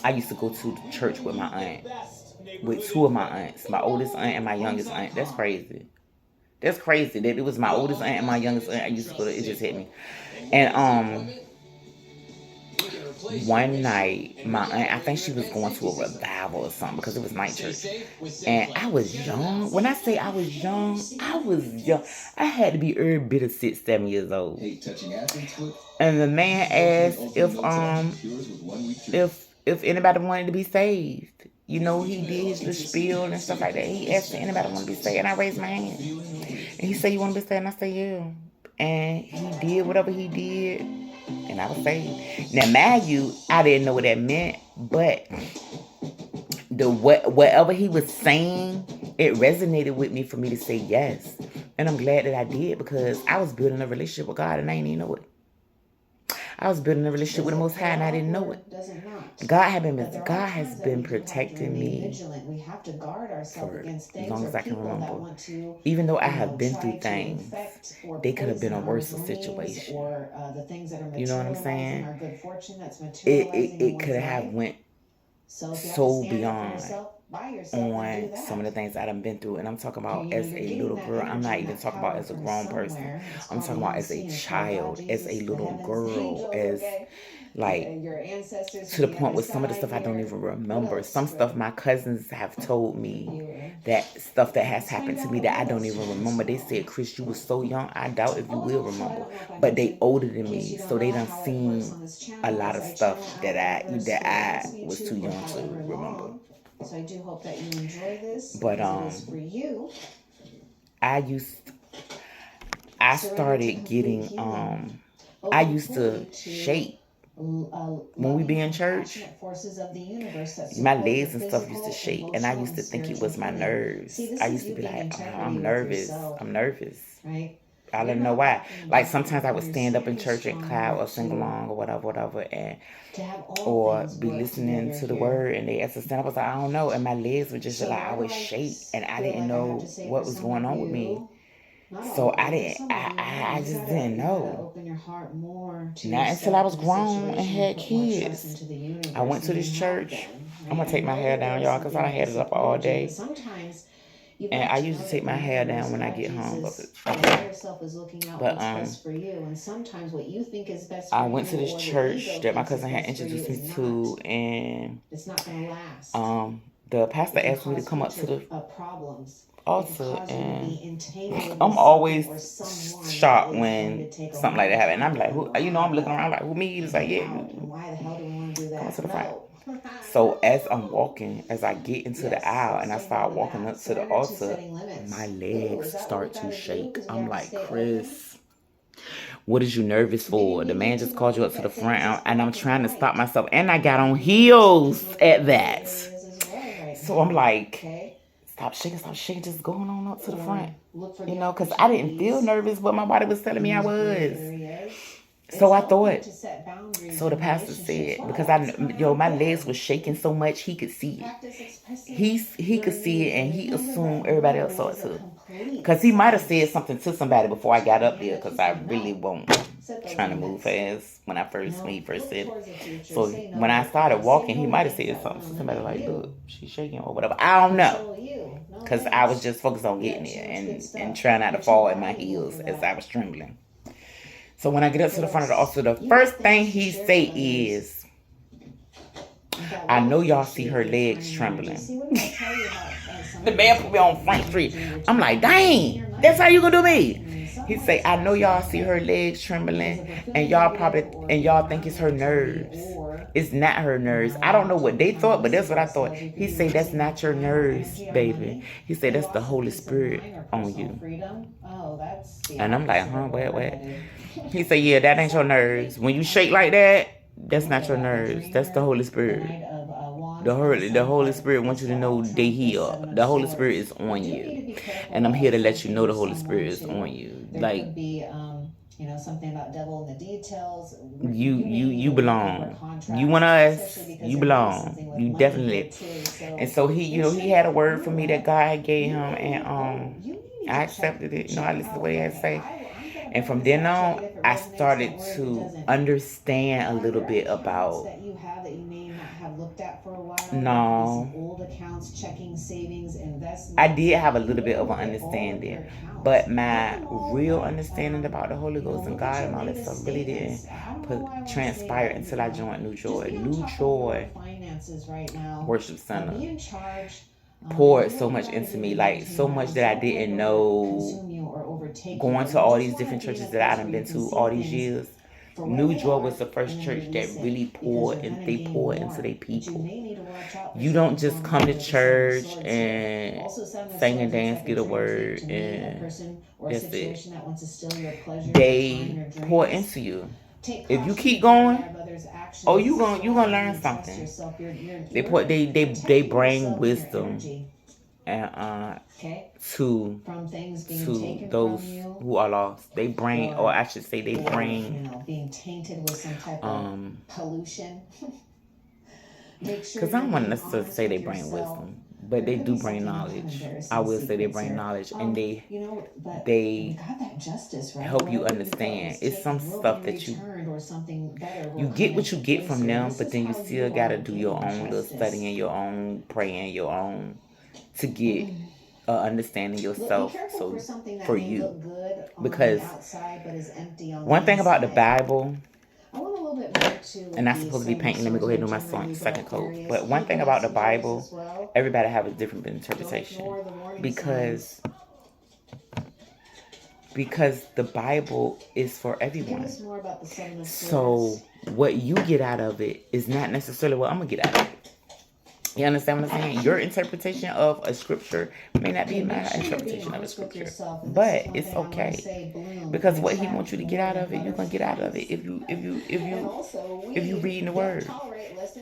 I used to go to church with my aunt, with two of my aunts, my oldest aunt and my youngest aunt. That's crazy. That's crazy that it was my oldest aunt and my youngest aunt I used to go to. It just hit me. And one night, my aunt, I think she was going to a revival or something because it was night church. And I was young. When I say I was young, I was young. I had to be every bit of 6, 7 years old. And the man asked if anybody wanted to be saved. You know, he did his little spiel and stuff like that. He asked if anybody wanted to be saved, and I raised my hand. And he said, "You want to be saved?" And I said, "Yeah." And he did whatever he did, and I was saved. Now, mind you, I didn't know what that meant, but whatever he was saying, it resonated with me for me to say yes. And I'm glad that I did because I was building a relationship with God and I didn't even know it. I was building a relationship with the Most High and I didn't know it. God has been protecting me we have to guard ourselves for against as things long or as I can people that remember. want to, Even though I have been try through to things, infect or they could have been a poison our worse brains situation. or the things that are You know what I'm materializing saying? our good fortune that's materializing It could have life. went So if you have to so stand up for beyond yourself, by yourself, and on do that. some of the things I've been through. And I'm talking about as You're a getting little that girl. I'm not energy even and that talking about power as a from grown person. somewhere. It's I'm called talking about as a unseen. It's called God, child, as a Jesus, the little heavens, girl, angels, as okay? like Your ancestors to the from the point other with some of the side stuff I don't here. even What remember. else, Some stuff right? my cousins have told me You- that stuff that has Let's happened find to me out that I what don't else even you remember. They know. said, "Chris, you were so young. I doubt if you will Also, I remember." don't know if I But they mentioned, older than in case me, you don't so they know done how it seen works on this channel, a lot is of I stuff channel out that whatever spirit asks I me was to too for young to however remember. long. So I do hope that you enjoy this But as it is for you. I Surrender to started complete getting healing. I Open used fully to shake when we loving, be in church. compassionate forces of the universe that My support legs your and stuff used to physical, shake, and I emotional, used to and think it spiritual was my healing. nerves. See, this I is used to you be being like, integrity I'm with nervous. yourself, I'm nervous. right? I You're don't know not why. talking Like about sometimes I would when you're stand up in standing church and strong clap or enough sing to along or whatever, and have all or things be work listening together to the here. word, and they asked to stand up. I was like, I don't know, and my legs would just So like I why would do I shake, and I feel didn't like I have know to say what for was some going of on with me. you, not So all of I you, but didn't. some of you, right? I You just gotta, didn't you gotta know. open your heart more to Not until I yourself was and the grown and situation, had put more trust kids. into the universe. I went to and this you have church. been, I'm gonna right? take I my know hair that there down, was y'all, because I something done that had it up all supported you, but day. sometimes you've And got I to used know to that take my the hair down universe, when I God, get home. Jesus, or higher self is looking out But what's best for you, and sometimes what you think is best for I you went to this or the church ego that my thinks is cousin had best for you introduced me is to, not. and It's not going to last. the pastor It can asked me to cause come up to future the problems. It can altar, cause you to and be entangled with I'm always something or someone shocked that is going when to take a something like long that happens. And I'm time like, for who? You know, I'm looking around like, who me? He was like, yeah, out. And why the hell do we want to do come that? to the front. No. So as I'm walking, as I get into the Yes, aisle let's and I say start no to walking that. up to the Surrender to altar, setting limits. my Ooh, legs is that start what we to gotta shake. do? 'Cause we I'm have to like, stay open? Chris, what is you nervous for? The Maybe we man need just to called you up look to the at front, things as and I'm black trying to and stop white. myself, and I got on Let's heels look at other that. areas as well right So I'm now, like, okay? stop shaking, just going on up to the Or front. look for You the know, because I didn't feel opportunities nervous, but my body was telling in me I those gray was. areas. So I It's healthy thought, to set boundaries so the in pastor relationships. said, Wow, because that's coming my out legs good. was shaking so much, he could see it. Practice expressing He could your see needs it, and and he remember assumed that everybody no else saw it is a too. complete Because he might have said sentence. something to somebody before I got up Hand there, that because you I said really no. won't Set those trying to move limits. fast when You he know, first look said it. towards the future. So Say no. when I started Say walking, no he to might have things said that something to wanna somebody limit like, you. look, she's shaking or whatever. I don't know. Control you. No Because I was limits. just focused on You getting got too there much good and stuff. trying not to You're too fall in my valuable heels for as I that. was trembling. So when I get up to the front of the Relax. altar, the You first got thing things to he share say with others. is, That I will know y'all see appreciate her your legs time and trembling. energy. See, what did I tell you about The man put me on Front Street. I'm like, dang, that's how you gonna do me. He say, I know y'all see her legs trembling, and y'all think it's her nerves. It's not her nerves. I don't know what they thought, but that's what I thought. He say, that's not your nerves, baby. He said, that's the Holy Spirit on you. And I'm like, huh, what? He said, yeah, that ain't your nerves. When you shake like that, that's not your nerves. That's the Holy Spirit. The Holy Spirit wants you to know they heal. The Holy Spirit is on you. And I'm here to let you know the Holy Spirit is on you. Like, something about devil in the details. You belong. You want us, you belong. You definitely. And so he had a word for me that God gave him, and I accepted it. I listened to what he had to say. And from then on, I started to understand a little bit about. No. I did have a little bit of an understanding, but my real understanding about the Holy Ghost and God and all that stuff really didn't transpire until I joined New Joy. New Joy Worship Center poured so much into me, like so much that I didn't know. Going to all these different churches that I done been to all these years, New Joy was the first church that really poured into their people. You don't just come to church and sing and dance, get a word, and that's it. They pour into you. If you keep going, you gonna learn something. They bring wisdom and to those who are lost. They bring, or I should say, they bring being tainted with some type of pollution. Because I don't want to say they bring wisdom, but they do bring knowledge. I will say they bring knowledge, and they help you understand. It's some stuff that you get what you get from them, but then you still gotta do your own little studying, your own praying, your own to get understanding yourself. So for you, because one thing about the Bible. And that's supposed to be painting. Let me go ahead and do my second coat. But one thing about the Bible, everybody have a different interpretation. Because the Bible is for everyone. So what you get out of it is not necessarily what I'm going to get out of it. You understand what I'm saying? Your interpretation of a scripture may not be my interpretation of a scripture, but it's okay, because what he wants you to get out of it, you're gonna get out of it if you read the word.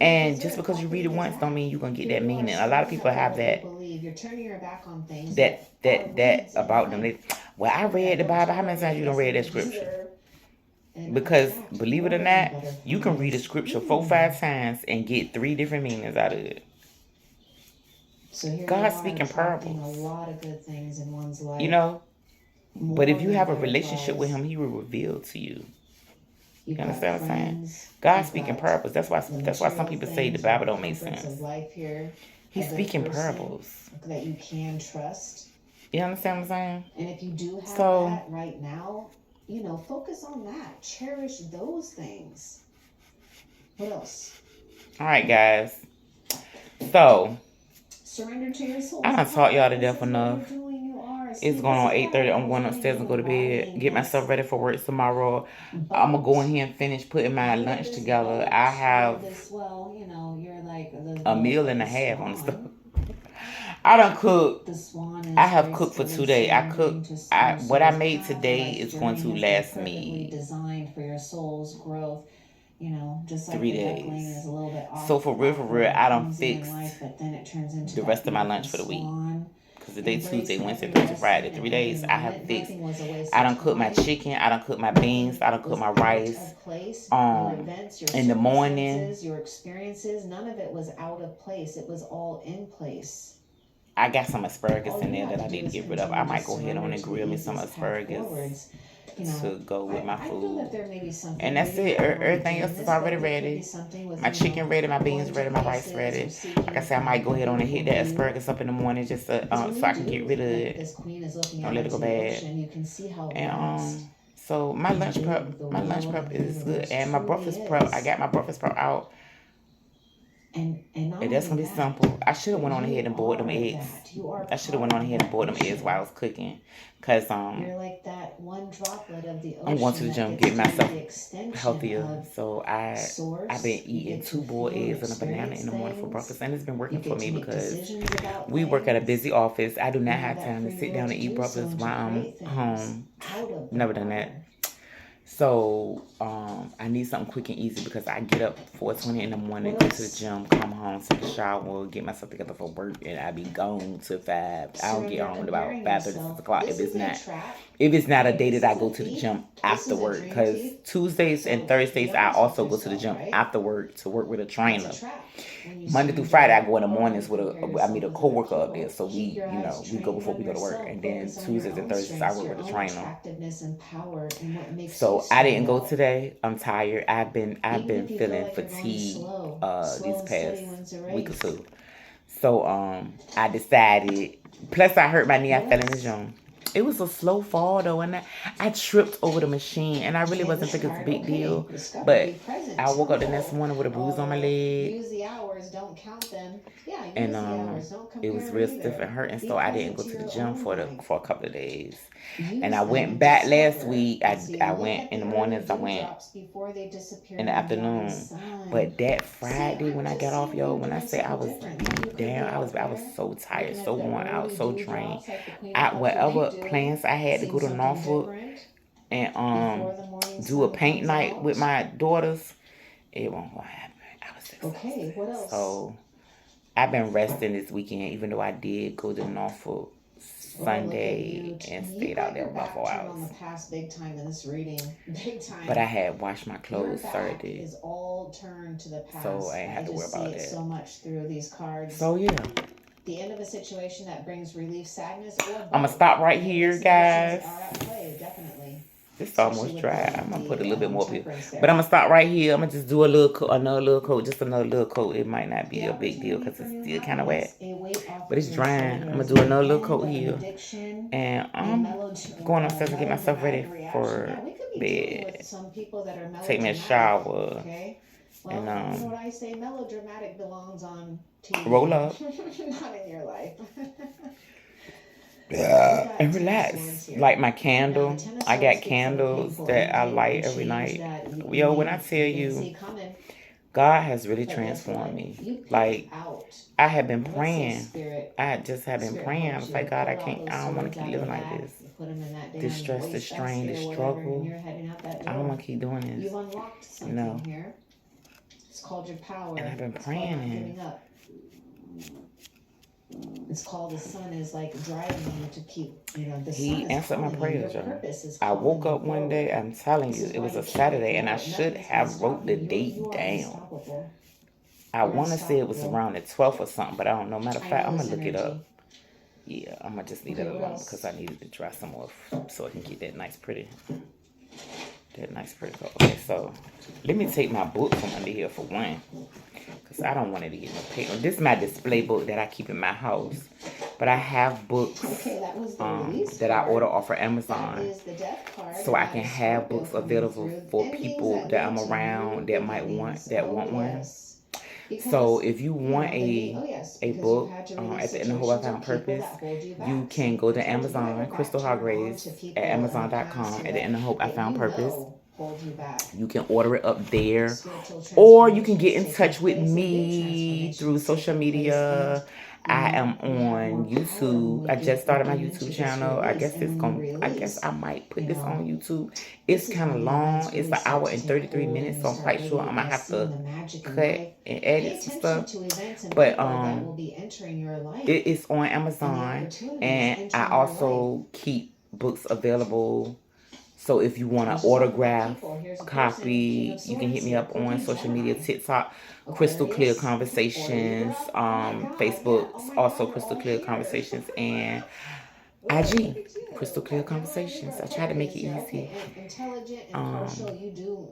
And just because you read it once, don't mean you're gonna get that meaning. A lot of people have that about them. I read the Bible. How many times you done read that scripture? Because believe it or not, you can read a scripture 4-5 times and get 3 different meanings out of it. God speaking parables. A lot of good things in one's life. But if you have a relationship with him, he will reveal to you. You understand what I'm saying? God speaking parables. That's why some people say the Bible don't make sense. He's speaking parables that you can trust. You understand what I'm saying? And if you do have that right now, focus on that. Cherish those things. What else? All right, guys. So surrender to your soul. I done taught y'all to death enough. It's going on 8:30. I'm going upstairs and go to bed. Get myself ready for work tomorrow. I'm going to go in here and finish putting my lunch together. I have a meal and a half on the stove. I done cooked. I have cooked for 2 days. What I made today is going to last me 3 days. So for real, I done fixed the rest of my lunch for the week. Because today, Tuesday, Wednesday, Thursday, Friday, 3 days, I have fixed. I done cooked my chicken. I done cooked my beans. I done cooked my rice. In the morning. Your experiences, none of it was out of place. It was all in place. I got some asparagus in there that I need to get rid of. I might go ahead on and grill me some asparagus to go with my food. And that's it. Everything else is already ready. My chicken ready, my beans ready, my rice ready. Like I said, I might go ahead on and hit that asparagus up in the morning just so I can get rid of it. Don't let it go bad. And so my lunch prep is good. And my breakfast prep, I got my breakfast prep out. And not And that's gonna only be that, simple. I should have went on but ahead and boiled them you are eggs. that. You are I should have went part on of ahead and that boiled them eggs while I was ocean. cooking. Cause You're like that one droplet of the I'm going to ocean the that gym, gets get to be myself the extension healthier. of So I've source. been You eating get to 2 boiled feel and eggs and a banana experience in the morning for breakfast, things. and it's been You working for get me to make because decisions about we work at a things. busy office. I do You not have have that time to free sit will down to and eat do so breakfast and to while I'm create things home. out of the Never done that. water. So I need something quick and easy because I get up 4:20 in the morning, What go to the else? gym, come home, take a shower, get myself together for work, and I be gone till 5. I don't get Surrender home at about comparing 5:30, 6 yourself. o'clock This is a trap. if it's not a Okay, day this that I is go a to the thief. gym This after is a work. dream Because thief. Tuesdays and So Thursdays be I honest also with go to the yourself, gym right? after work to work with a That's trainer. a trap. When you Monday through surrender Friday, I go in the or mornings with compare I meet a yourself with other coworker up there, people. so Keep your eyes we go trained before on we go to work, yourself. and then Focus on your Tuesdays and own Thursdays I strengths, work your with a own trainer. attractiveness and power, and what makes you So I didn't stand go out. today. I'm tired. I've been Even if you feel feeling like you're going fatigued slow, these slow and past steady wins a week or race. two. So I decided. Plus I hurt my knee. I What fell in the else? gym. It was a slow fall though, and I tripped over the machine, and I really Okay, wasn't this thinking it's a card. big Okay, deal. discover, But be present. I woke up the next morning with a bruise on my leg, Use the hours, don't count them. Yeah, use and the hours, don't it was compare real either. stiff and hurting. Be So I didn't present go to to the your gym own life. for a couple of days. Use And I them went and back last discover. week. And see, I look went at in the the early mornings. I went dewdrops before they disappear in the in the morning afternoon. sun. But that See, Friday I'm when I just got off, seeing yo, you when I doing say I something was different. You beat could be down, out I was there so tired, looking so at the worn out, early so drained. dewdrops like the Queen of Cups would Whatever be doing, plans I had to seeing go to something Norfolk different and before the morning do a sun paint comes night with out. my daughters, it won't happen. I was Okay, exhausted. what else? So I've been resting this weekend, even though I did go to Norfolk Oh, look at Sunday you. and You stayed out got there your about back 4 turned on hours. the past big time in this reading. Big time. But I had washed my Your clothes back Saturday, is all turned to the past. so I ain't I had to worry just see about it that. so much through these cards. So yeah, The end of a situation that brings relief, sadness, or both. I'm gonna stop right And here, these guys. emotions are at play, definitely. It's Especially almost with dry. I'm gonna put a little bit more people, temperance there. but I'm gonna stop right here. I'm gonna just do another little coat, just another little coat. It might not be The a big deal opportunity because for it's new still kind of wet, heights, a weight off but of it's your drying. I'm gonna shoulders, do the another little end coat of an here, addiction, and a I'm going upstairs to get myself ready melodramatic for reaction. Yeah, we could be dealing bed. with some people that are Take me a melodramatic. shower Okay. Well, and you know what I say? Melodramatic belongs on TV. roll up Not in your life. and relax. Light my candle. I got candles that I light every night. Yo, when I tell you, God has really transformed me. Like, I have been praying. I just have been praying. I was like, God, I don't want to keep living like this. This stress, this strain, this struggle. I don't want to keep doing this. You've unlocked You something know. here. It's called your power. And I've been It's called praying not it. giving up. It's called the sun is like driving you to keep, you know, the sun He is answered my calling you. prayers, Your y'all. purpose is I calling woke you up one day, forward. I'm telling This you, is it why was you a can't Saturday, give and I up. should Nothing's gonna have stop wrote the you. date You are down. unstoppable. I You're want to say it was unstoppable. around the 12th or something, but I don't know. Matter of I fact, know I'm this going to look it up. energy. Yeah, I'm going to just leave Okay, it what alone else? because I needed to dry some more so I can get that nice pretty color. Okay, so let me take my book from under here for one, because I don't want it to get no paper. This is my display book that I keep in my house, but I have books Okay, that was the release that I card. order off of That Amazon, is the death card. so I and can that is have Scorpio books coming available through. for Endings people that I'm lead to around new that might beginnings. want one. Yes. So Because, if you you want know, a because book you've had to release at the end of Hope I situations or Found people Purpose, that hold you back. you can go to Sometimes you have Amazon, your Crystal back turned on Hargraves to at people in the past Amazon at the end of Hope I that Found you Purpose. know hold you back. You can order it up there, Spiritual or you can get in transformations touch with taking place, me big through social transformations taking place, media. and I you am have on more power YouTube. when I we just started my enter into YouTube this channel. I release. guess And it's when going you I guess release, I might put you this know, on YouTube. this It's is kind of when the long. events It's really an hour start to and take 33 hold and minutes, you so I'm start quite sure really I'm gonna have seeing to the magic in cut life. and Pay edit some attention stuff. to events and But people that will be entering your life it is on and the Amazon, opportunities and I entering your life. also keep books available. So if you want There's to just not enough autograph people. Here's a a person, King copy, of you can hit Swords me here, up on could be social media, Gemini, TikTok, Crystal Clear Aquarius, or Conversations, Libra. Oh my God, Facebook, yeah. Oh my also God, you're Crystal all Clear here. Conversations, and Woo, look IG, at you. Crystal Clear Got Gemini, Conversations. Libra, I try to make it Aquarius here. easy. Okay, and intelligent and partial.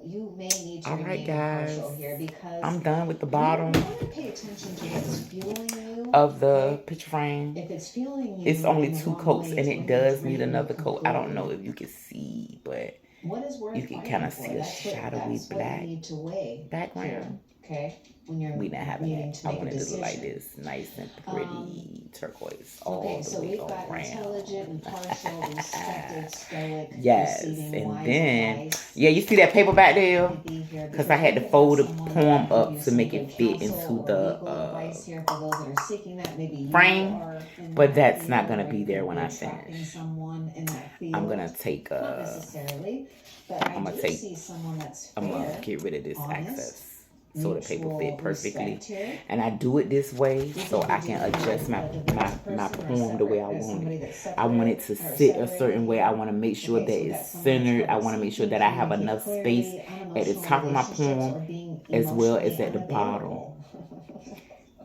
You may need to All right, remain guys. impartial here because I'm done with the you bottom want to pay attention to what's fueling you. of the Okay? picture frame. If it's fueling you It's only in the 2 wrong coats, way, and it's it going to does need drain you another coat. I don't know completely. if you can see, but What is worth you can fighting kind of for? see a shadowy That's what you black need to weigh here. background. okay? When you're We not having needing that. to I make a want it to decision. look like this, nice and pretty turquoise all Okay, the so way we've got around. intelligent, impartial, respected, stoic, Yes, receiving and wise then advice. yeah, you see that paper back there? To be here Because I had to we could fold the have someone poem that will give up you to some make good it fit counsel into or the legal advice here for those that are seeking that. Maybe you frame, are in but that that's not field, gonna or be you there could when be I attracting finish. someone in that field. I'm gonna take Not necessarily, but I do see someone that's fair, I'm gonna get rid of this honest, excess so the paper mutual fit perfectly, respect here. and I do it this way You so could be I can dealing adjust with my a divorced my person or poem the way I separate- want somebody it. that's I want it to separate or sit a separated certain way. here. I want to make sure Okay, that so we it's got someone that's centered. I trouble want to make sure seeking, that I have communicate enough clearly, space at the unemotional top of my relationships, poem or being as well as emotionally at the bottom. unavailable.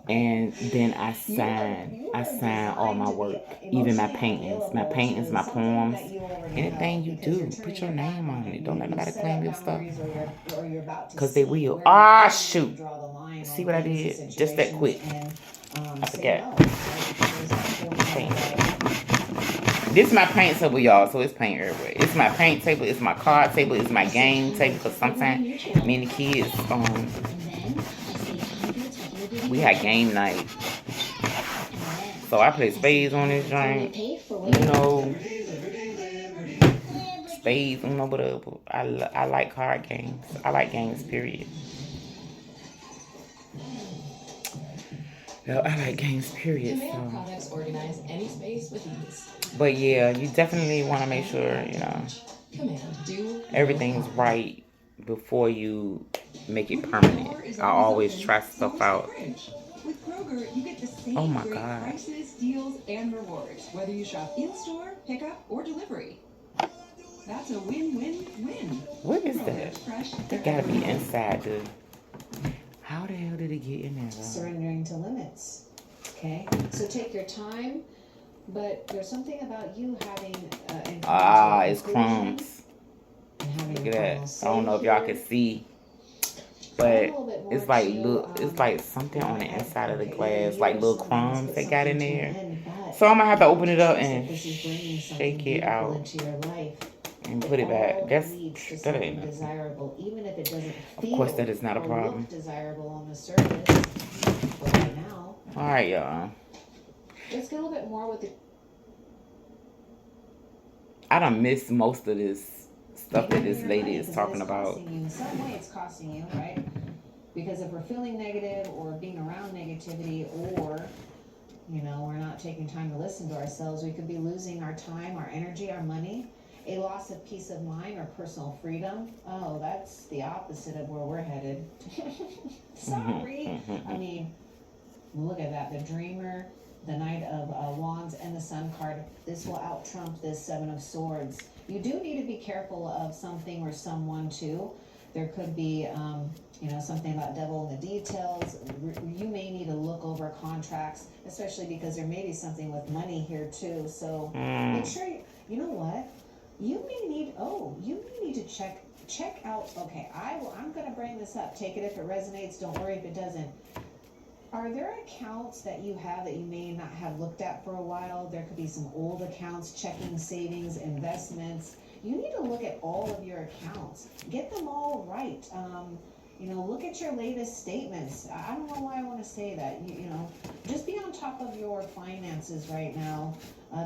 And then I sign all my work, even my paintings. My paintings, my poems, anything you do, put your name on it. Don't let nobody claim your stuff. Because they will. Ah, shoot. See what I did? Just that quick. I forgot. This is my paint table, y'all, so it's paint everywhere. It's my paint table, it's my card table, it's my game table, because sometimes me and the kids, we had game night. So I play spades on this joint. You know, spades, whatever. I like card games. I like games, period. No, I like games, period. Command products organize any space with ease. But yeah, you definitely want to make sure, you know, Command do everything's right before you make it permanent. I always try stuff out. With Kroger, you get the same Oh my great God. prices, deals, and rewards, whether you shop in-store, pickup, or delivery. That's a win-win-win. What is Kroger, that? fresh That gotta be inside the... How the hell did it get in there, though? Surrendering to limits. Okay, so take your time, but there's something about you having It's crumbs. Look at that. I don't know if y'all can see, but it's like it's like something on the inside of the glass, like little crumbs they got in there. So I'm gonna have to open it up and shake it out and put it back. That ain't nothing. desirable, even if it doesn't feel Of course, that is not a or problem. look desirable on the surface. But right now, All right, y'all. let's get a little bit more with the. I done missed most of this stuff that this Maybe lady you're is right, talking because about. in some way it's costing you, right? Because if we're feeling negative or being around negativity, or you know, we're not taking time to listen to ourselves, we could be losing our time, our energy, our money, a loss of peace of mind or personal freedom. Oh, that's the opposite of where we're headed. Sorry. I mean, look at that. The Dreamer, the Knight of Wands, and the Sun card. This will out-trump this Seven of Swords. You do need to be careful of something or someone, too. There could be, you know, something about devil in the details. You may need to look over contracts, especially because there may be something with money here, too. So make sure, you know what? You may need to check out, okay, I'm going to bring this up. Take it if it resonates. Don't worry if it doesn't. Are there accounts that you have that you may not have looked at for a while? There could be some old accounts, checking, savings, investments. You need to look at all of your accounts. Get them all right. You know, look at your latest statements. I don't know why I want to say that. You know, just be on top of your finances right now.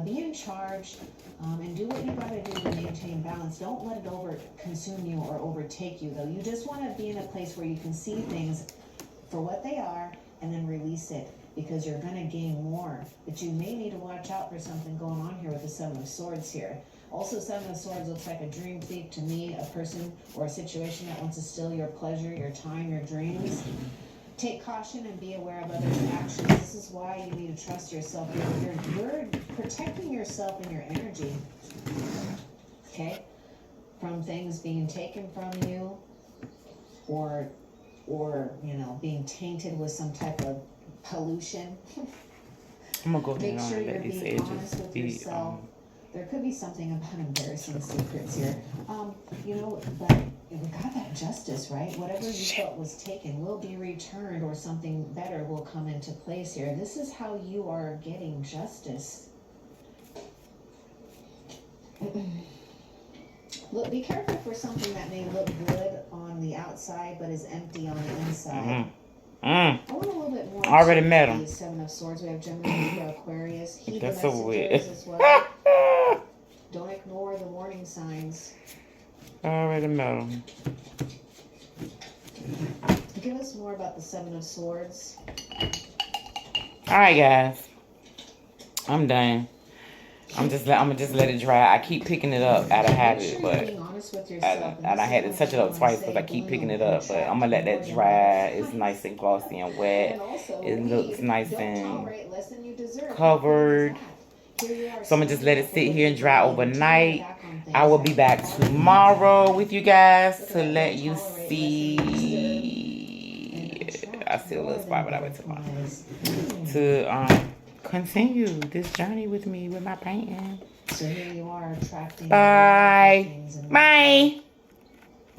Be in charge, and do what you got to do to maintain balance. Don't let it consume you or overtake you, though. You just want to be in a place where you can see things for what they are and then release it, because you're going to gain more. But you may need to watch out for something going on here with the Seven of Swords here. Also, Seven of Swords looks like a dream thief to me, a person or a situation that wants to steal your pleasure, your time, your dreams. Take caution and be aware of others' actions. This is why you need to trust yourself. You're protecting yourself and your energy, okay, from things being taken from you, or you know, being tainted with some type of pollution. I'm gonna go ahead Make on sure and you're let these being honest edges with be. yourself. There could be something about embarrassing secrets here. You know, but we got that justice, right? Whatever you felt was taken will be returned, or something better will come into place here. This is how you are getting justice. Look, be careful for something that may look good on the outside. outside but is empty on the inside. Mm. I want a little bit more. Already met him. The Seven of Swords. We have Gemini, Libra, Aquarius. He the That's so weird. messengers as well. Don't ignore the warning signs. Already met him. Give us more about the Seven of Swords. All right, guys. I'm done. I'm gonna just let it dry. I keep picking it up out of habit, but I had to touch it up twice because I keep picking it up. But I'm gonna let that dry. It's nice and glossy and wet. It looks nice and covered. So I'm gonna just let it sit here and dry overnight. I will be back tomorrow with you guys to let you see. I see a little spot, but I went tomorrow to continue this journey with me with my painting. So here you are attracting. Bye. Bye.